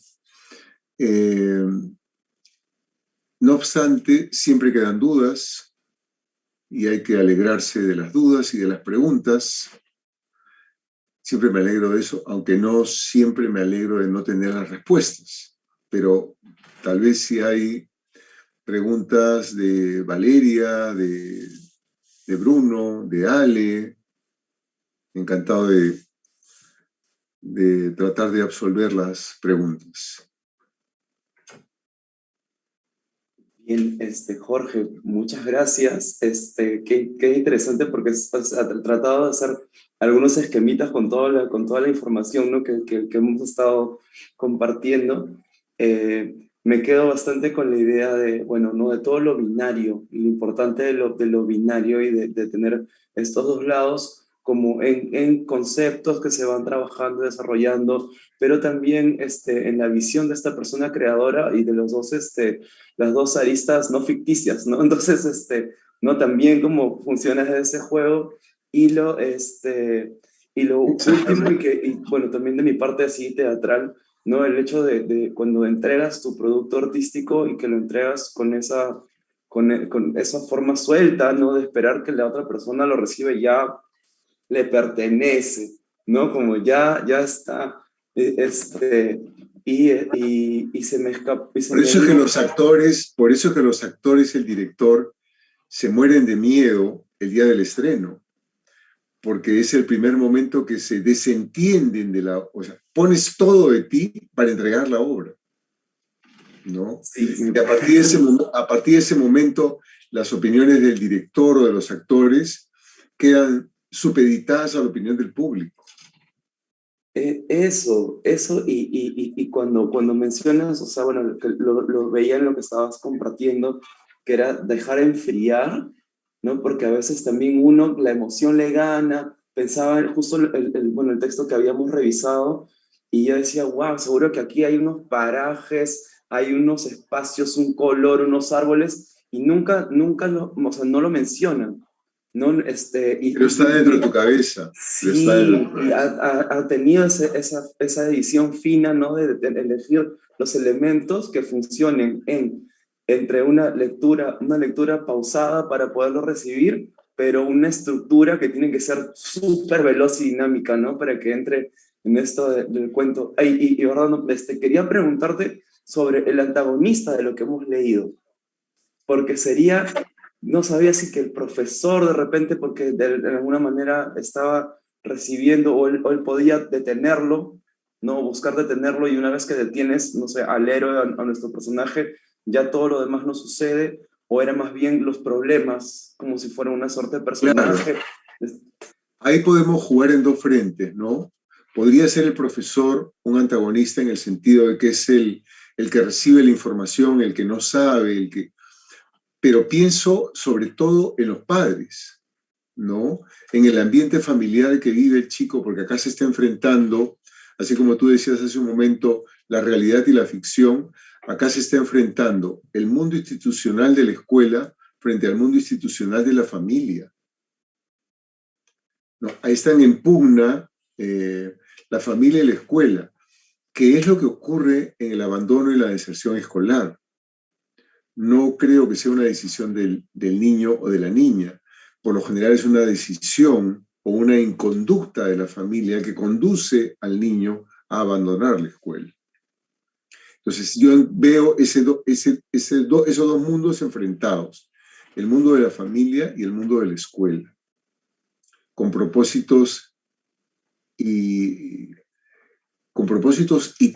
No obstante, siempre quedan dudas y hay que alegrarse de las dudas y de las preguntas. Siempre me alegro de eso, aunque no siempre me alegro de no tener las respuestas. Pero tal vez si hay preguntas de Valeria, de Bruno, de Ale, encantado de tratar de absolver las preguntas. Bien, Jorge, muchas gracias. Qué interesante porque has tratado de hacer algunos esquemitas con toda la información, ¿no? que hemos estado compartiendo. Me quedo bastante con la idea de, bueno, ¿no? De todo lo binario, y lo importante de lo binario y de tener estos dos lados, como en conceptos que se van trabajando, desarrollando, pero también en la visión de esta persona creadora y de los dos, las dos aristas no ficticias, ¿no? Entonces, ¿no? También cómo funciona ese juego y lo último, bueno, también de mi parte así teatral, ¿no? El hecho de cuando entregas tu producto artístico y que lo entregas con esa forma suelta, ¿no? De esperar que la otra persona lo reciba y ya le pertenece, ¿no? Como ya está, y se me escapa, y se Por me eso es que vino. los actores, por eso es que los actores, el director, se mueren de miedo el día del estreno, porque es el primer momento que se desentienden de la, o sea, pones todo de ti para entregar la obra, ¿no? Sí, Y a partir de ese momento, las opiniones del director o de los actores quedan supeditadas a la opinión del público. Eso, y cuando mencionas, o sea, bueno, lo veía en lo que estabas compartiendo, que era dejar enfriar, ¿no? Porque a veces también uno, la emoción le gana, pensaba en justo bueno, el texto que habíamos revisado, y yo decía, wow, seguro que aquí hay unos parajes, hay unos espacios, un color, unos árboles, y nunca o sea, no lo mencionan, ¿no? Pero está dentro de tu cabeza. Pero está dentro de Sí, tu y cabeza. ha tenido esa edición fina, ¿no? De elegir los elementos que funcionen entre una lectura pausada para poderlo recibir, pero una estructura que tiene que ser súper veloz y dinámica, ¿no? Para que entre en esto del cuento. Ay, verdad, no, quería preguntarte sobre el antagonista de lo que hemos leído, porque no sabía si que el profesor de repente, porque de alguna manera estaba recibiendo o él podía detenerlo, ¿no? Buscar detenerlo y una vez que detienes, no sé, al héroe, a nuestro personaje, ya todo lo demás no sucede, o era más bien los problemas, como si fuera una suerte de Claro. personaje. Ahí podemos jugar en dos frentes, ¿no? Podría ser el profesor un antagonista en el sentido de que es el que recibe la información, el que no sabe, pero pienso sobre todo en los padres, ¿no? En el ambiente familiar que vive el chico, porque acá se está enfrentando, así como tú decías hace un momento, la realidad y la ficción, acá se está enfrentando el mundo institucional de la escuela frente al mundo institucional de la familia. ¿No? Ahí están en pugna la familia y la escuela, que es lo que ocurre en el abandono y la deserción escolar. No creo que sea una decisión del niño o de la niña. Por lo general es una decisión o una inconducta de la familia que conduce al niño a abandonar la escuela. Entonces yo veo esos dos mundos enfrentados, el mundo de la familia y el mundo de la escuela, con propósitos y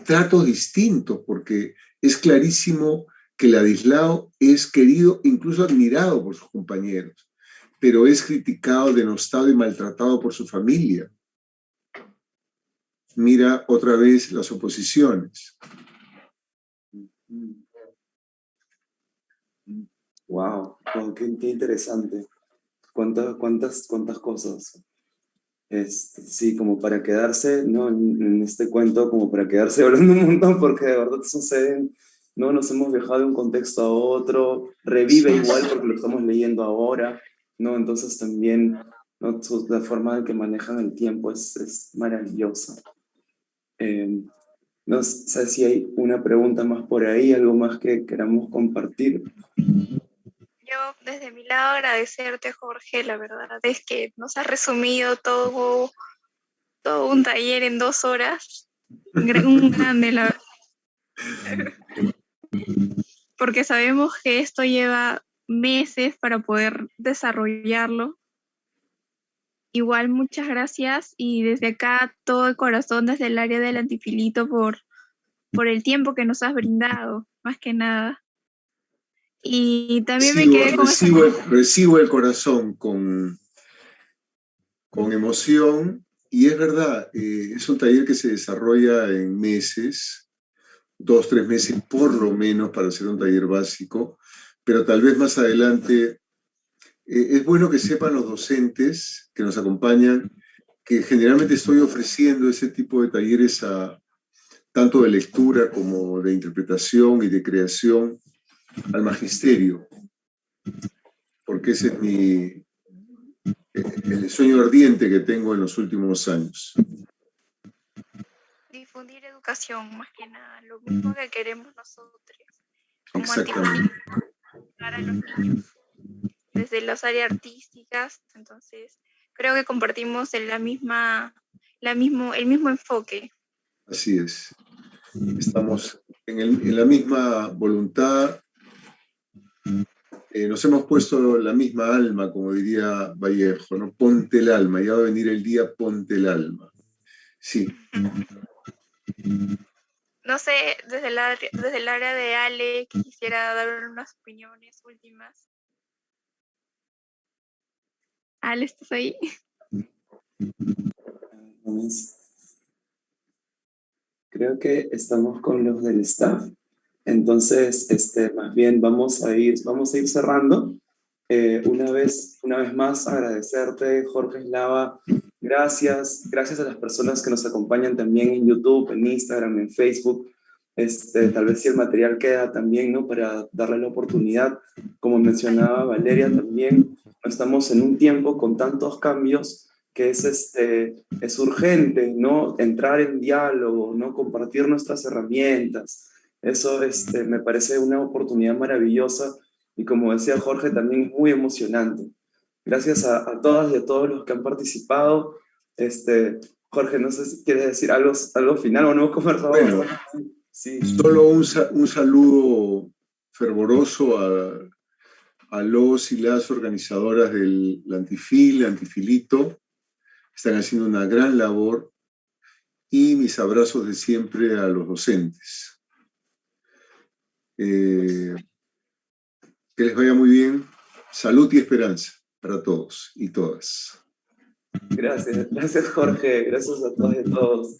tratos distintos, porque es clarísimo que Ladislao es querido, incluso admirado por sus compañeros, pero es criticado, denostado y maltratado por su familia. Mira otra vez las oposiciones. Wow, qué interesante. Cuántas cosas. Sí, como para quedarse, ¿no? En este cuento, como para quedarse hablando un montón, porque de verdad suceden, ¿no? Nos hemos viajado de un contexto a otro, revive igual porque lo estamos leyendo ahora, ¿no? Entonces también, ¿no? La forma en que manejan el tiempo es maravillosa. No sé si hay una pregunta más por ahí, algo más que queramos compartir. Yo, desde mi lado, agradecerte, Jorge. La verdad es que nos has resumido todo un taller en 2 horas. Un grande, la verdad. Porque sabemos que esto lleva meses para poder desarrollarlo. Igual, muchas gracias. Y desde acá, todo el corazón, desde el área del Antifilito, por el tiempo que nos has brindado, más que nada. Y también me quedé con recibo el corazón con emoción, y es verdad, es un taller que se desarrolla en meses, 2, 3 meses por lo menos para hacer un taller básico, pero tal vez más adelante Es bueno que sepan los docentes que nos acompañan que generalmente estoy ofreciendo ese tipo de talleres tanto de lectura como de interpretación y de creación al magisterio, porque ese es el sueño ardiente que tengo en los últimos años. Difundir educación, más que nada, lo mismo que queremos nosotros, como Exactamente. para los niños, desde las áreas artísticas. Entonces, creo que compartimos el mismo enfoque. Así es. Estamos en la misma voluntad. Nos hemos puesto la misma alma, como diría Vallejo, ¿no? Ponte el alma, ya va a venir el día, ponte el alma. Sí. No sé, desde el área de Ale, que quisiera dar unas opiniones últimas. Ale, ¿estás ahí? Creo que estamos con los del staff. Entonces, más bien vamos a ir cerrando. Una vez más, agradecerte, Jorge Eslava. Gracias a las personas que nos acompañan también en YouTube, en Instagram, en Facebook. Tal vez si el material queda también, ¿no? Para darle la oportunidad. Como mencionaba Valeria también, estamos en un tiempo con tantos cambios que es urgente, ¿no? Entrar en diálogo, ¿no? Compartir nuestras herramientas. Eso me parece una oportunidad maravillosa y como decía Jorge, también es muy emocionante. Gracias a todas y a todos los que han participado. Jorge, no sé si quieres decir algo final o no, conversado. Bueno, sí. Solo un saludo fervoroso a los y las organizadoras del Antifilito. Están haciendo una gran labor, y mis abrazos de siempre a los docentes. Que les vaya muy bien. Salud y esperanza para todos y todas. Gracias Jorge, gracias a todos y a todos.